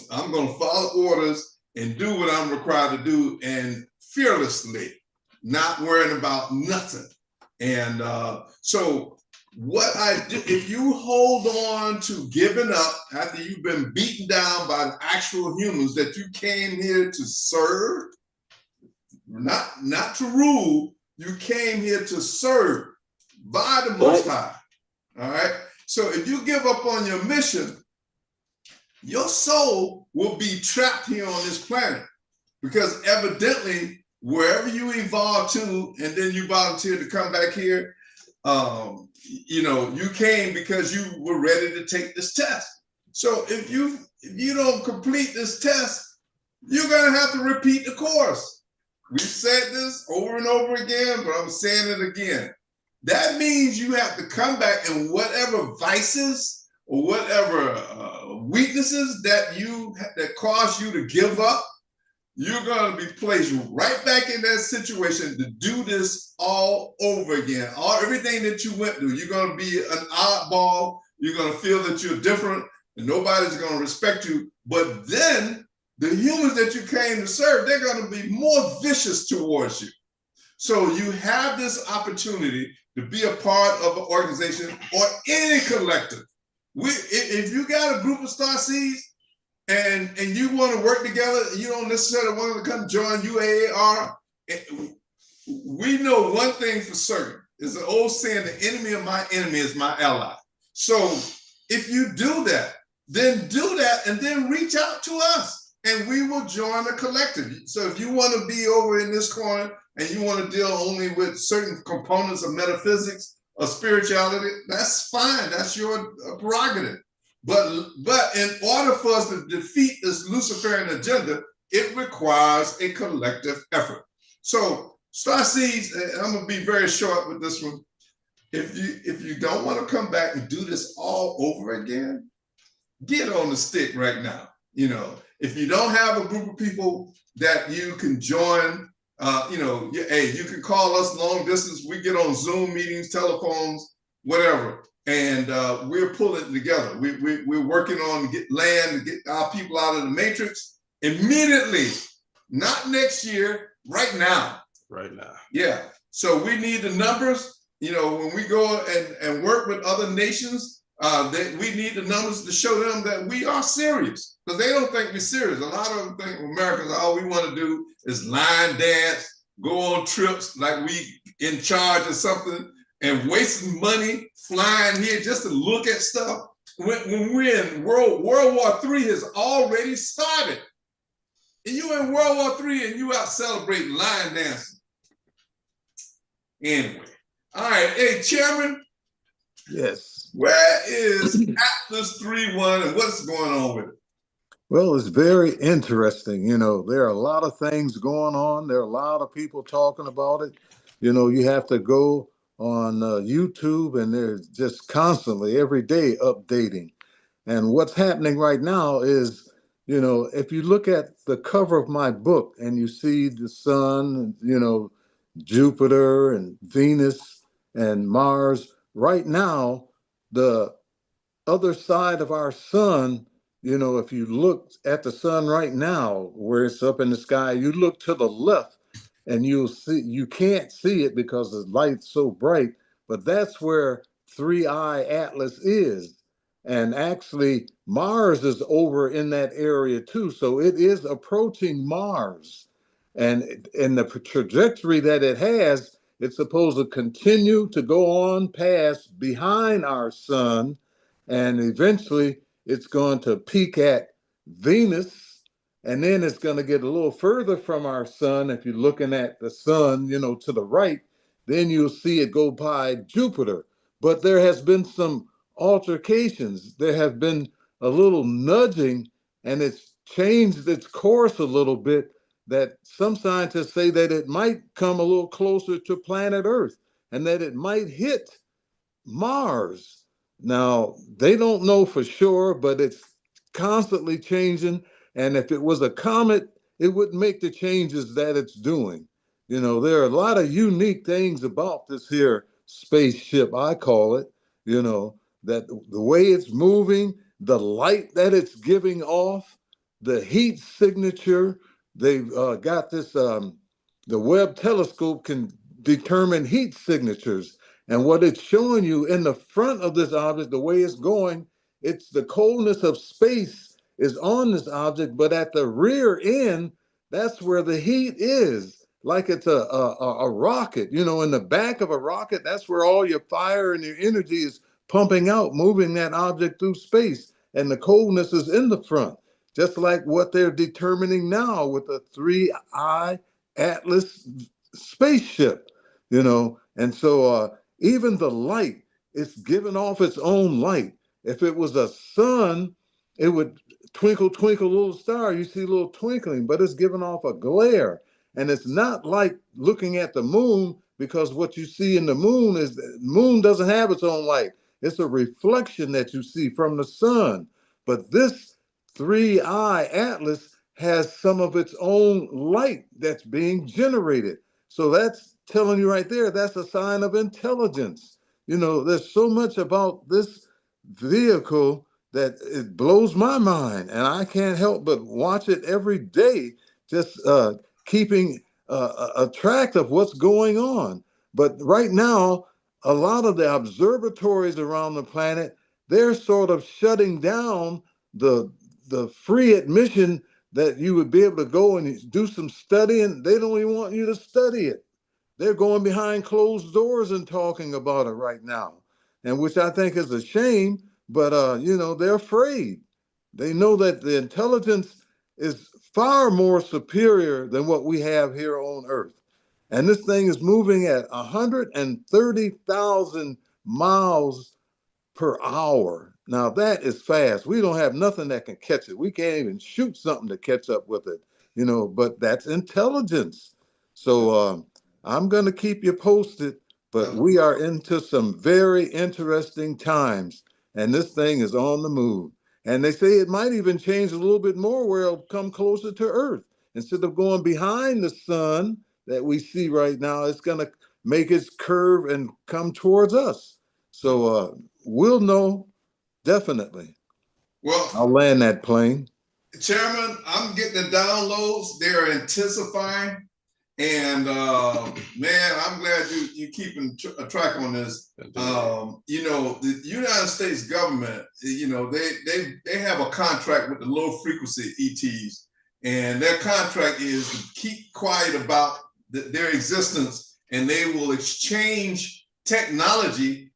follow orders and do what I'm required to do, and fearlessly, not worrying about nothing. And so what I do, if you hold on to giving up after you've been beaten down by the actual humans that you came here to serve, not to rule, you came here to serve by the Most High. All right. So if you give up on your mission, your soul will be trapped here on this planet, because evidently wherever you evolved to, and then you volunteered to come back here, you came because you were ready to take this test. So if you don't complete this test, you're gonna have to repeat the course. We've said this over and over again, but I'm saying it again. That means you have to come back, and whatever vices or whatever weaknesses that cause you to give up, you're going to be placed right back in that situation to do this all over again. Everything that you went through, you're going to be an oddball. You're going to feel that you're different and nobody's going to respect you. But then the humans that you came to serve, they're going to be more vicious towards you. So you have this opportunity to be a part of an organization or any collective. If you got a group of Star Seeds, and you want to work together, you don't necessarily want to come join UAAR. We know one thing for certain. It's an old saying, the enemy of my enemy is my ally. So if you do that, then do that and then reach out to us and we will join a collective. So if you want to be over in this corner and you want to deal only with certain components of metaphysics or spirituality, that's fine. That's your prerogative. But in order for us to defeat this Luciferian agenda, it requires a collective effort. So Star Seeds, I'm gonna be very short with this one. If you don't want to come back and do this all over again, get on the stick right now. If you don't have a group of people that you can join, you can call us long distance. We get on Zoom meetings, telephones, whatever. And we're pulling it together. We're working on to get land, to get our people out of the matrix immediately, not next year, right now. Right now. Yeah. So we need the numbers. When we go and work with other nations, we need the numbers to show them that we are serious, because they don't think we're serious. A lot of them think Americans, all we want to do is line dance, go on trips like we in charge of something, and wasting money flying here just to look at stuff. When we're in World War III has already started. And you in World War III and you out celebrating line dancing. Anyway. All right. Hey, Chairman. Yes. Where is Atlas 3.1 and what's going on with it? Well, it's very interesting. There are a lot of things going on. There are a lot of people talking about it. You have to go on YouTube, and they're just constantly every day updating. And what's happening right now is, if you look at the cover of my book and you see the sun, Jupiter and Venus and Mars, right now, the other side of our sun, if you look at the sun right now, where it's up in the sky, you look to the left, and you'll see, you can't see it because the light's so bright, but that's where 3i Atlas is. And actually, Mars is over in that area too. So it is approaching Mars. And the trajectory that it has, it's supposed to continue to go on past behind our sun. And eventually, it's going to peak at Venus. And then it's going to get a little further from our sun. If you're looking at the sun, to the right, then you'll see it go by Jupiter. But there has been some altercations. There have been a little nudging, and it's changed its course a little bit. that some scientists say that it might come a little closer to planet Earth and that it might hit Mars. Now, they don't know for sure, but it's constantly changing. And if it was a comet, it wouldn't make the changes that it's doing. You know, there are a lot of unique things about this here spaceship, I call it, you know, that the way it's moving, the light that it's giving off, the heat signature. They've got this, the Webb telescope can determine heat signatures. And what it's showing you in the front of this object, the way it's going, it's the coldness of space is on this object, but at the rear end, that's where the heat is. Like it's a rocket, you know, in the back of a rocket, that's where all your fire and your energy is pumping out, moving that object through space. And the coldness is in the front, just like what they're determining now with the 3I Atlas spaceship, you know. And so even the light, it's giving off its own light. If it was a sun, it would twinkle, twinkle, little star. You see a little twinkling, but it's giving off a glare. And it's not like looking at the moon, because what you see in the moon is the moon doesn't have its own light. It's a reflection that you see from the sun. But this 3I Atlas has some of its own light that's being generated. So that's telling you right there, that's a sign of intelligence. You know, there's so much about this vehicle that it blows my mind, and I can't help but watch it every day, just keeping a track of what's going on. But right now, a lot of the observatories around the planet, they're sort of shutting down the free admission that you would be able to go and do some studying. They don't even want you to study it. They're going behind closed doors and talking about it right now, and which I think is a shame, but you know, they're afraid. They know that the intelligence is far more superior than what we have here on Earth. And this thing is moving at 130,000 miles per hour. Now that is fast. We don't have nothing that can catch it. We can't even shoot something to catch up with it, you know, but that's intelligence. So I'm going to keep you posted, but we are into some very interesting times, and this thing is on the move. And they say it might even change a little bit more where it'll come closer to Earth. Instead of going behind the sun that we see right now, it's going to make its curve and come towards us. So we'll know definitely. Well, I'll land that plane. Chairman, I'm getting the downloads. They're intensifying. And man, I'm glad you keeping a track on this. You know, the United States government, you know, they have a contract with the low frequency ETs, and their contract is to keep quiet about their existence, and they will exchange technology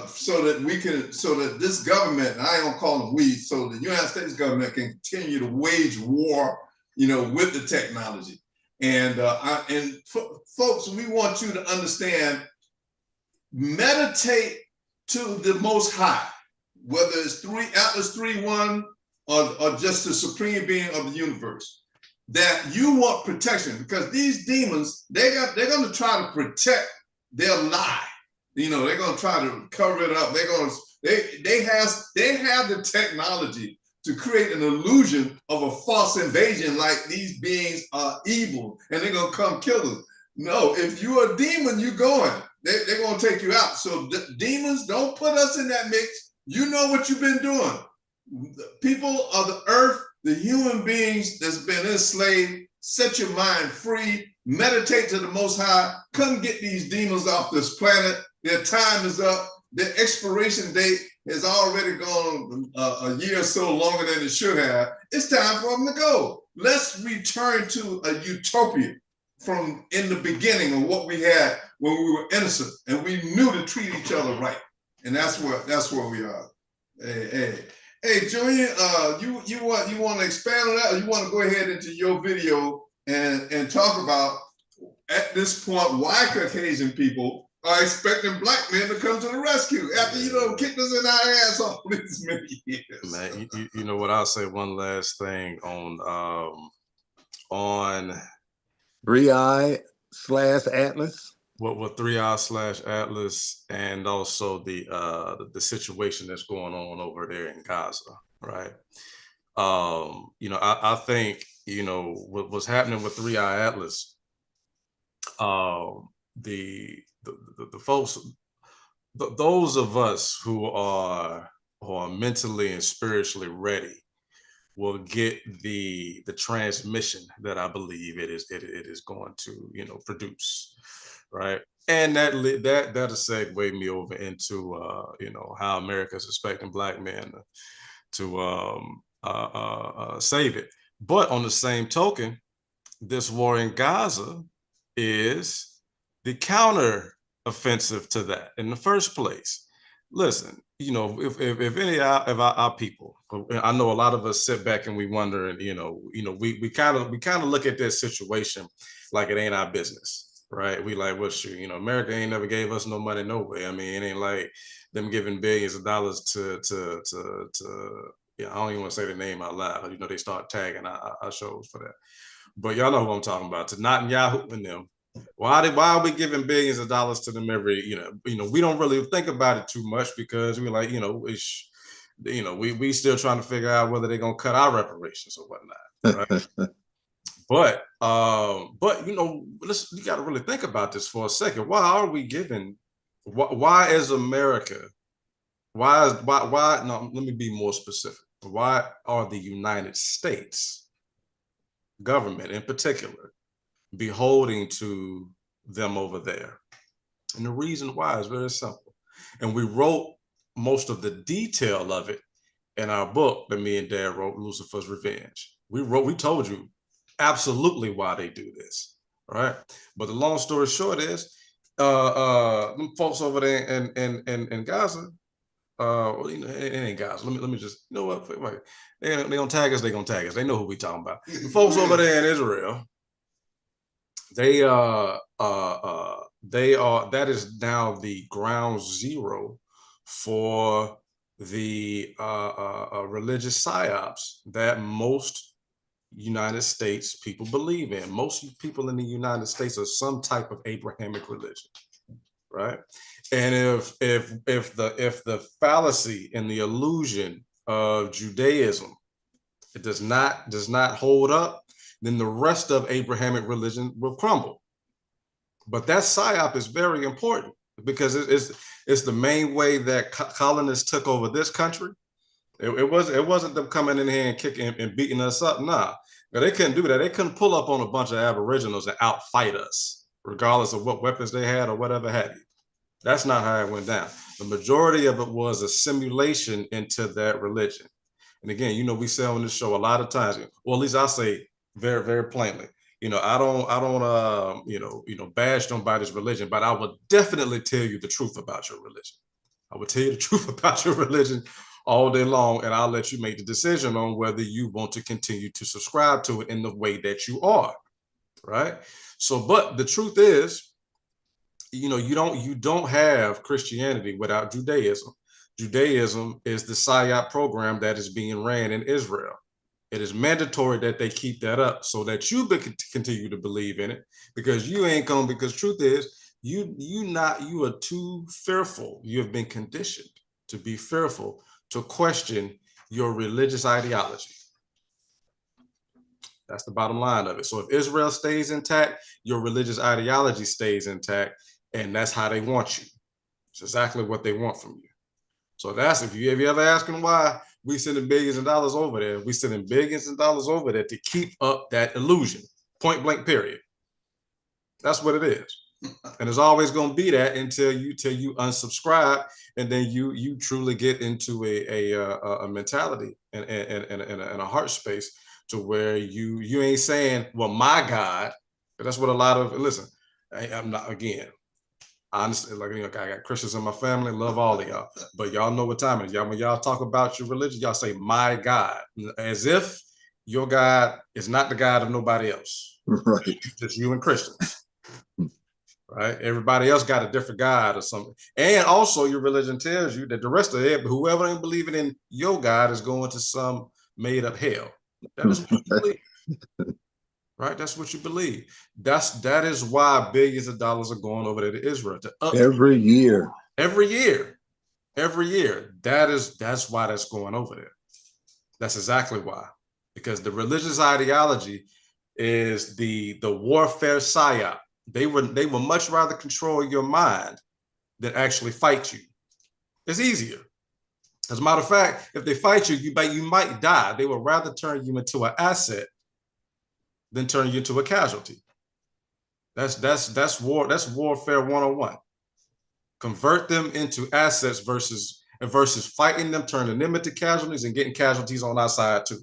so that this government, and I don't call them we, so the United States government can continue to wage war, you know, with the technology. And folks, we want you to understand, meditate to the Most High, whether it's Atlas 3-1 or just the supreme being of the universe, that you want protection, because these demons, they're going to try to protect their lie. You know, they're going to try to cover it up. They have the technology to create an illusion of a false invasion, like these beings are evil and they're gonna come kill us. No, if you're a demon, you're going. They're gonna take you out. So demons, don't put us in that mix. You know what you've been doing. The people of the earth, the human beings that's been enslaved, set your mind free, meditate to the Most High, come get these demons off this planet. Their time is up. Their expiration date has already gone a year or so longer than it should have. It's time for them to go. Let's return to a utopia from in the beginning of what we had when we were innocent and we knew to treat each other right. And that's where we are. Hey, Julian, you want to expand on that, or you want to go ahead into your video and talk about, at this point, why Caucasian people are expecting black men to come to the rescue after, you know, kicked us in our ass all these many years. Man, you know what, I'll say one last thing on 3i/Atlas. what 3i/Atlas, and also the situation that's going on over there in Gaza, right? I think what's happening with 3i/Atlas. The folks, those of us who are mentally and spiritually ready will get the transmission that I believe it is going to produce, right? And that'll segue me over into how America is expecting Black men to save it. But on the same token, this war in Gaza is the counter offensive to that in the first place. Listen, if any of our people, I know a lot of us sit back and we wonder, and we kind of look at this situation like it ain't our business, right? We like, well, shoot, America ain't never gave us no money, no way. I mean, it ain't like them giving billions of dollars to I don't even want to say the name out loud. They start tagging our shows for that. But y'all know who I'm talking about. To Netanyahu and them. Why are we giving billions of dollars to them every? We don't really think about it too much because we're like, we still trying to figure out whether they're gonna cut our reparations or whatnot. Right? but you got to really think about this for a second. Why are we giving? Why is America? Why? No, let me be more specific. Why are the United States government in particular beholding to them over there? And the reason why is very simple. And we wrote most of the detail of it in our book that me and Dad wrote, Lucifer's Revenge. We told you absolutely why they do this, right? But the long story short is, them folks over there in Gaza, it ain't Gaza. Let me just, what? Wait. They gonna tag us. They gonna tag us. They know who we talking about. The folks over there in Israel, they are. That is now the ground zero for the religious psyops that most United States people believe in. Most people in the United States are some type of Abrahamic religion, right? And if the fallacy and the illusion of Judaism, it does not hold up, then the rest of Abrahamic religion will crumble. But that psyop is very important because it's the main way that colonists took over this country. It wasn't them coming in here and kicking and beating us up. Nah, they couldn't do that. They couldn't pull up on a bunch of Aboriginals and outfight us, regardless of what weapons they had or whatever have you. That's not how it went down. The majority of it was a simulation into that religion. And again, we say on this show a lot of times, or at least I say very, very plainly, I don't bash nobody's religion, but I would definitely tell you the truth about your religion. I would tell you the truth about your religion all day long, and I'll let you make the decision on whether you want to continue to subscribe to it in the way that you are, right? So, but the truth is, you don't have Christianity without Judaism. Judaism is the psyop program that is being ran in Israel. It is mandatory that they keep that up so that you continue to believe in it, because you ain't going, because truth is, you are too fearful. You have been conditioned to be fearful, to question your religious ideology. That's the bottom line of it. So if Israel stays intact, your religious ideology stays intact, and that's how they want you. It's exactly what they want from you. So that's, if you ever asking why we sending billions of dollars over there, we sending billions of dollars over there to keep up that illusion, point blank, period. That's what it is. And it's always going to be that until you unsubscribe, and then you truly get into a mentality and a heart space to where you ain't saying, well, my God. That's what a lot of, listen, I'm not, again, honestly, like, I got Christians in my family, love all of y'all, but y'all know what time it is. When y'all talk about your religion, y'all say my God, as if your God is not the God of nobody else. Right. Just you and Christians. Right? Everybody else got a different God or something. And also your religion tells you that the rest of it, whoever ain't believing in your God is going to some made up hell. That is what you believe. right? That's what you believe. That is why billions of dollars are going over there to Israel every year. Every year. That's why that's going over there. That's exactly why. Because the religious ideology is the warfare psyop. They would much rather control your mind than actually fight you. It's easier. As a matter of fact, if they fight you, you might die. They would rather turn you into an asset than turn you into a casualty. That's warfare 101. Convert them into assets versus fighting them, turning them into casualties and getting casualties on our side too.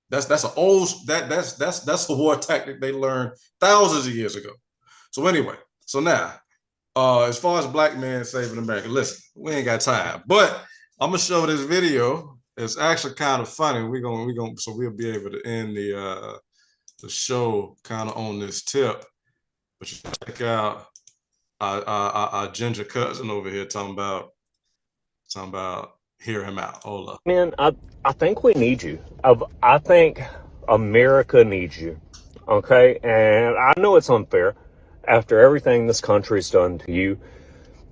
That's a war tactic they learned thousands of years ago. So anyway, so now, as far as black men saving America, listen, we ain't got time, but I'm gonna show this video. It's actually kind of funny. So we'll be able to end the show kind of on this tip. But you check out our ginger cousin over here talking about hear him out. Hold up. Man, I think we need you. I think America needs you. Okay? And I know it's unfair after everything this country's done to you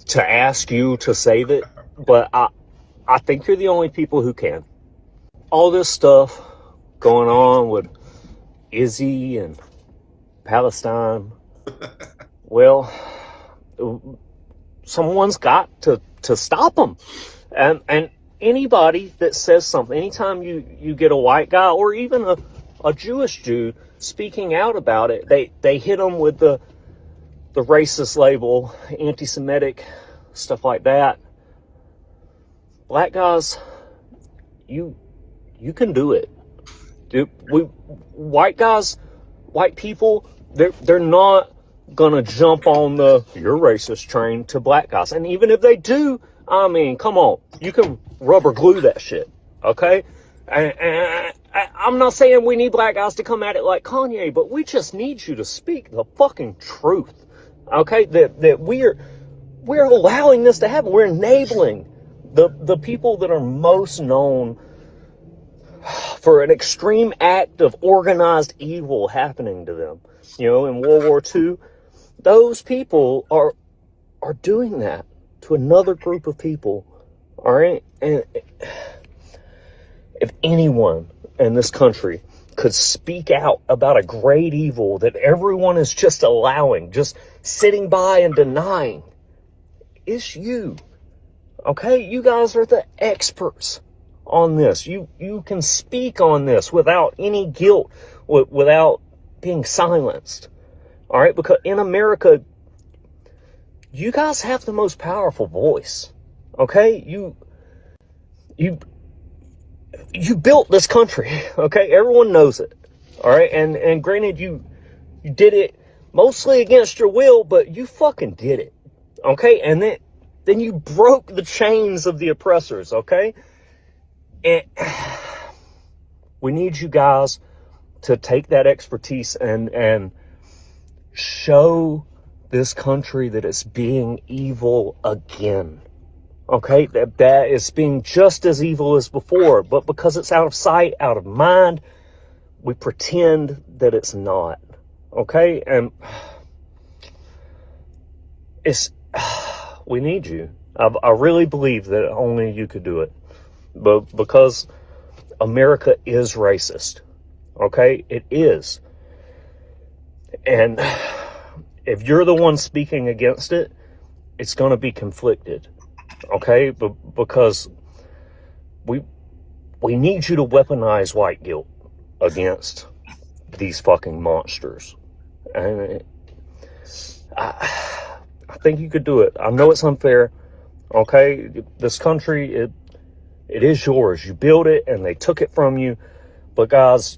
to ask you to save it, but I think you're the only people who can. All this stuff going on with Izzy and Palestine, well, someone's got to stop them. And anybody that says something, anytime you get a white guy or even a Jewish dude speaking out about it, they hit them with the racist label, anti-Semitic, stuff like that. Black guys, you can do it. Dude, white guys, white people, they're not gonna jump on the you're racist train to black guys. And even if they do, I mean, come on, you can rubber glue that shit, okay? And I'm not saying we need black guys to come at it like Kanye, but we just need you to speak the fucking truth, okay? That we're allowing this to happen. We're enabling the people that are most known for an extreme act of organized evil happening to them. You know, in World War II, those people are doing that to another group of people. All right? And if anyone in this country could speak out about a great evil that everyone is just allowing, just sitting by and denying, it's you. Okay? You guys are the experts on this. You can speak on this without any guilt, without being silenced. All right? Because in America, you guys have the most powerful voice. Okay? You built this country. Okay? Everyone knows it. All right? And granted, you did it mostly against your will, but you fucking did it. Okay? And then you broke the chains of the oppressors. Okay? And we need you guys to take that expertise and show this country that it's being evil again. Okay? That it's being just as evil as before, but because it's out of sight, out of mind, we pretend that it's not. Okay? And we need you. I really believe that only you could do it. But because America is racist, okay? It is. And if you're the one speaking against it, it's going to be conflicted, okay? But because we need you to weaponize white guilt against these fucking monsters. And I think you could do it. I know it's unfair, okay? This country, it is yours. You built it and they took it from you. But guys,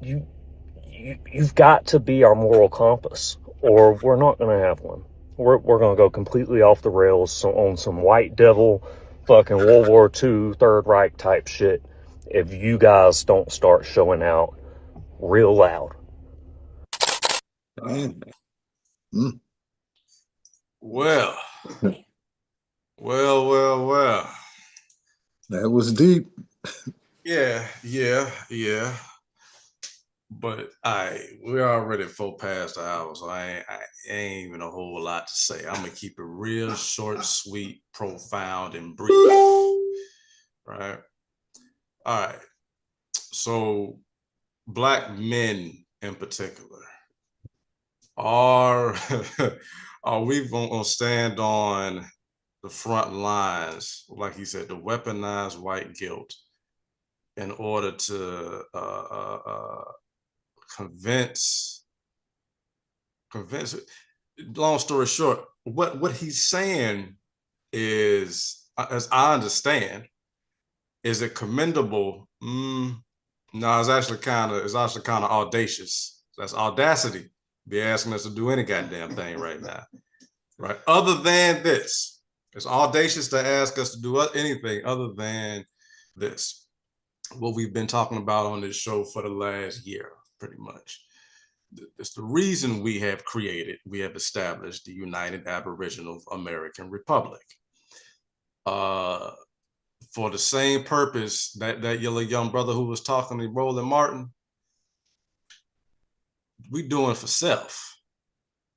you've got to be our moral compass, or we're not going to have one. We're going to go completely off the rails on some white devil fucking World War II Third Reich type shit if you guys don't start showing out real loud. Well. That was deep. Yeah. But we're already 4 past the hour, so I ain't even a whole lot to say. I'm gonna keep it real short, sweet, profound, and brief. Right. All right. So Black men in particular, are we gonna stand on the front lines, like he said, the weaponized white guilt in order to convince. Long story short, what he's saying is, as I understand, is it commendable? No, it's actually kind of audacious. That's audacity. Be asking us to do any goddamn thing right now, right? Other than this, it's audacious to ask us to do anything other than this. What we've been talking about on this show for the last year, pretty much. It's the reason we have established the United Aboriginal American Republic. For the same purpose that yellow young brother who was talking to Roland Martin, we doing for self.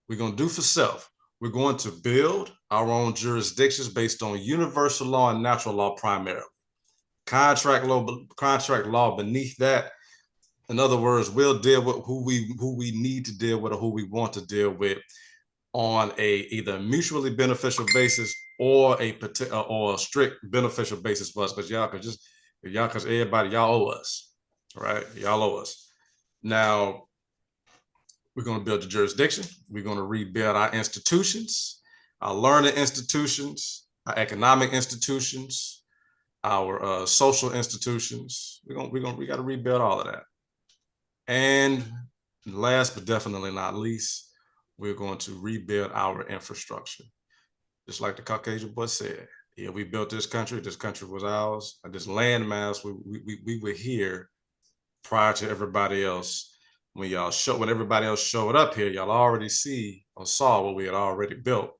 We're going to do for self. We're going to build our own jurisdictions based on universal law and natural law primarily. Contract law beneath that. In other words, we'll deal with who we need to deal with or who we want to deal with on either mutually beneficial basis or a strict beneficial basis for us, because everybody, y'all owe us, right? Y'all owe us. Now, we're going to build the jurisdiction. We're going to rebuild our institutions, our learning institutions, our economic institutions, our social institutions. We got to rebuild all of that. And last but definitely not least, we're going to rebuild our infrastructure. Just like the Caucasian boy said, yeah, we built this country was ours. This landmass, we were here prior to everybody else. When everybody else showed up here, y'all already saw what we had already built.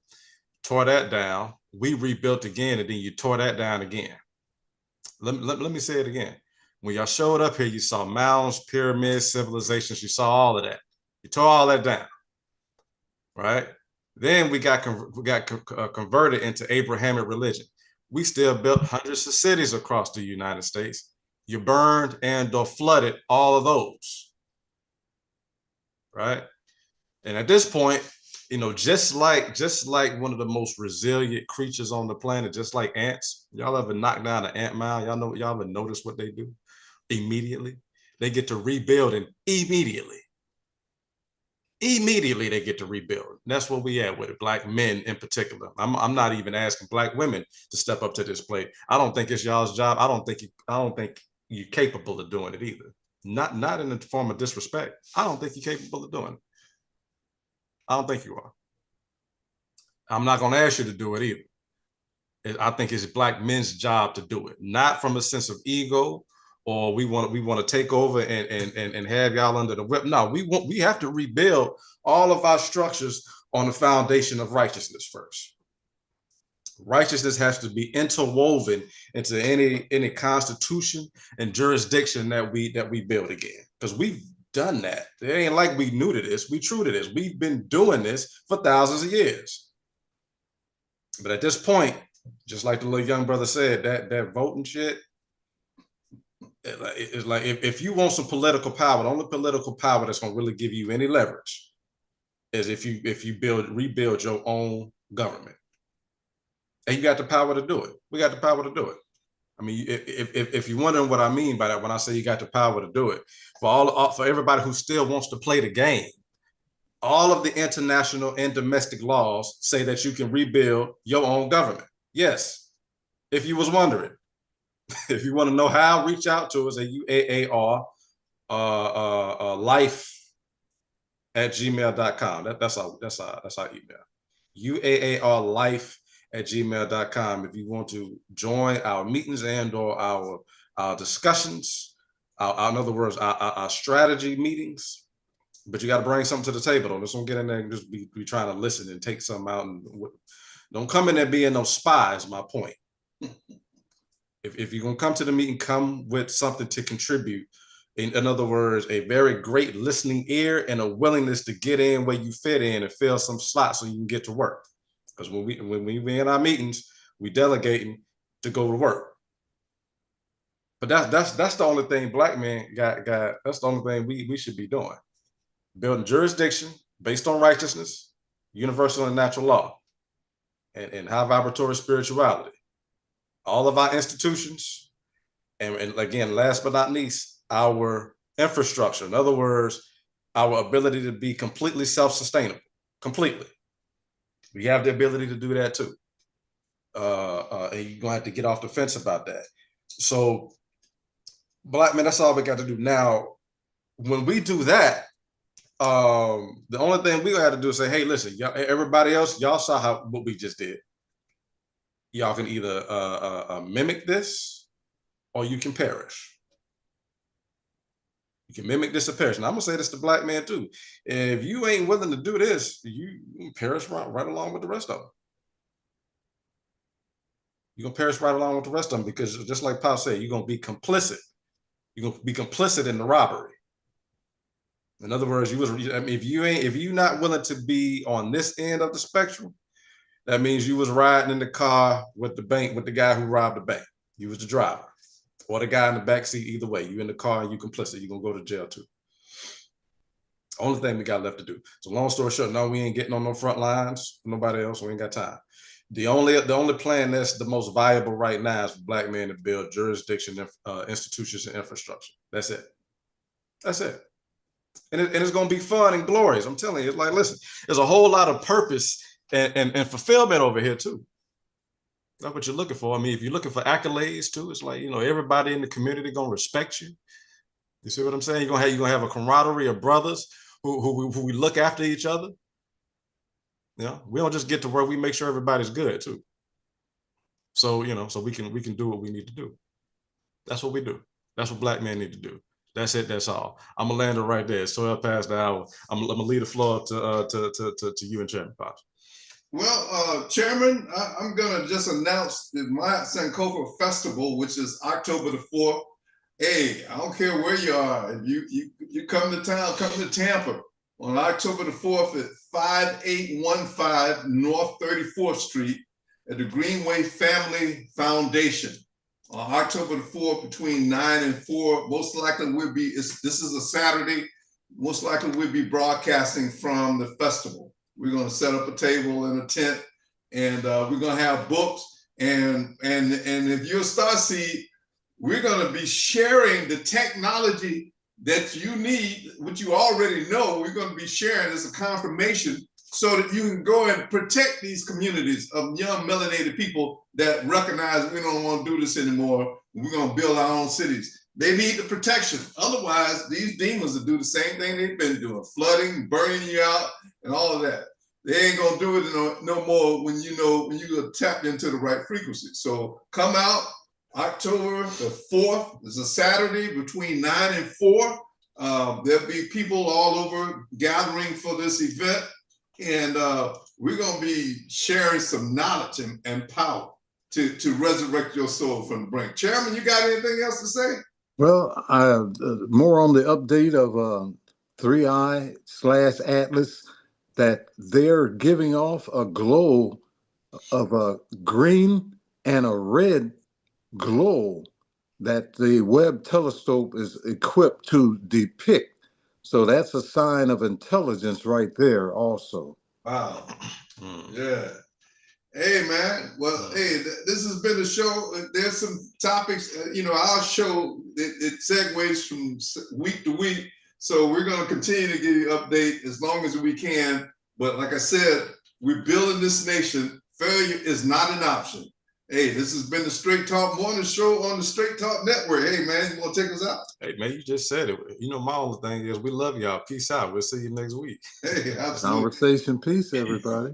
Tore that down, we rebuilt again, and then you tore that down again. Let me say it again. When y'all showed up here, you saw mounds, pyramids, civilizations, you saw all of that. You tore all that down, right? Then we got converted into Abrahamic religion. We still built hundreds of cities across the United States. You burned and or flooded all of those, right? And at this point, just like one of the most resilient creatures on the planet, just like ants. Y'all ever knock down an ant mound? Y'all ever notice what they do? Immediately, they get to rebuild, and immediately they get to rebuild. And that's what we have with it, Black men in particular. I'm not even asking Black women to step up to this plate. I don't think it's y'all's job. I don't think you're capable of doing it either. Not in the form of disrespect. I don't think you're capable of doing it. I don't think you are. I'm not going to ask you to do it either. I think it's Black men's job to do it, not from a sense of ego or we want to take over and have y'all under the whip. No, we have to rebuild all of our structures on the foundation of righteousness first. Righteousness has to be interwoven into any constitution and jurisdiction that we build again, because we've done that. It ain't like we new to this. We true to this. We've been doing this for thousands of years. But at this point, just like the little young brother said, that voting shit, it's like if you want some political power, the only political power that's going to really give you any leverage is if you rebuild your own government. And you got the power to do it. We got the power to do it. I mean, if you're wondering what I mean by that, when I say you got the power to do it, for everybody who still wants to play the game, all of the international and domestic laws say that you can rebuild your own government. Yes, if you was wondering. If you want to know how, reach out to us at UAAR life@gmail.com. That's our email. UAARlife@gmail.com. If you want to join our meetings and or our discussions, in other words, our strategy meetings, but you got to bring something to the table. Don't just get in there and just be trying to listen and take something out. And don't come in there being no spy is my point. If you're going to come to the meeting, come with something to contribute In other words, a very great listening ear and a willingness to get in where you fit in and fill some slots so you can get to work. Because when we in our meetings, we delegating to go to work. But that's the only thing black men got. That's the only thing we should be doing. Building jurisdiction based on righteousness, universal and natural law, and high vibratory spirituality. All of our institutions, and again, last but not least, our infrastructure. In other words, our ability to be completely self-sustainable, completely. We have the ability to do that too. And you're gonna have to get off the fence about that. So, black men, that's all we got to do. Now, when we do that, the only thing we gonna have to do is say, hey, listen, y'all, everybody else, y'all saw what we just did. Y'all can either mimic this or you can perish. You can mimic this or perish. And I'm gonna say this to black men too. If you ain't willing to do this, you perish right along with the rest of them. You're gonna perish right along with the rest of them, because just like Pop said, you're gonna be complicit. You're gonna be complicit in the robbery. In other words, if you're not willing to be on this end of the spectrum, that means you was riding in the car with the guy who robbed the bank. You was the driver. Or the guy in the back seat. Either way, you in the car and you complicit. You're gonna go to jail too. Only thing we got left to do. So long story short, no, we ain't getting on no front lines. Nobody else. We ain't got time. The only plan that's the most viable right now is for black men to build jurisdiction, institutions, and infrastructure. That's it. That's it. And it's gonna be fun and glorious. I'm telling you, it's like, listen, there's a whole lot of purpose and fulfillment over here too. That's what you're looking for. I mean, if you're looking for accolades too, it's like, everybody in the community gonna respect you. You see what I'm saying? You're gonna have a camaraderie of brothers who we look after each other. We don't just get to where we make sure everybody's good too. So so we can do what we need to do. That's what we do. That's what black men need to do. That's it. That's all. I'm gonna land it right there. So past the hour. I'm gonna leave the floor to you and Chairman Pops. Well, Chairman, I'm going to just announce the my Sankofa Festival, which is October the 4th. Hey, I don't care where you are. If you come to town, come to Tampa on October the 4th at 5815 North 34th Street at the Greenway Family Foundation. On October the 4th between 9 and 4, most likely this is a Saturday, most likely we'll be broadcasting from the festival. We're going to set up a table and a tent, and we're going to have books. And if you're a Starseed, we're going to be sharing the technology that you need, which you already know. We're going to be sharing as a confirmation so that you can go and protect these communities of young melanated people that recognize we don't want to do this anymore. We're going to build our own cities. They need the protection. Otherwise, these demons will do the same thing they've been doing, flooding, burning you out, and all of that. They ain't gonna do it no more when you tap into the right frequency. So come out October the 4th. It's a Saturday between 9 and 4. There'll be people all over gathering for this event, and we're gonna be sharing some knowledge and power to resurrect your soul from the brink. Chairman, you got anything else to say? Well, more on the update of 3i/Atlas, that they're giving off a glow of a green and a red glow that the Webb telescope is equipped to depict. So that's a sign of intelligence right there also. Wow. Yeah. Hey, man. Well, hey, this has been a show. There's some topics, our show, it segues from week to week. So we're going to continue to give you an update as long as we can. But like I said, we're building this nation. Failure is not an option. Hey, this has been the Straight Talk Morning Show on the Straight Talk Network. Hey, man, you want to take us out? Hey, man, you just said it. My only thing is we love y'all. Peace out. We'll see you next week. Hey, absolutely. Conversation, peace, everybody.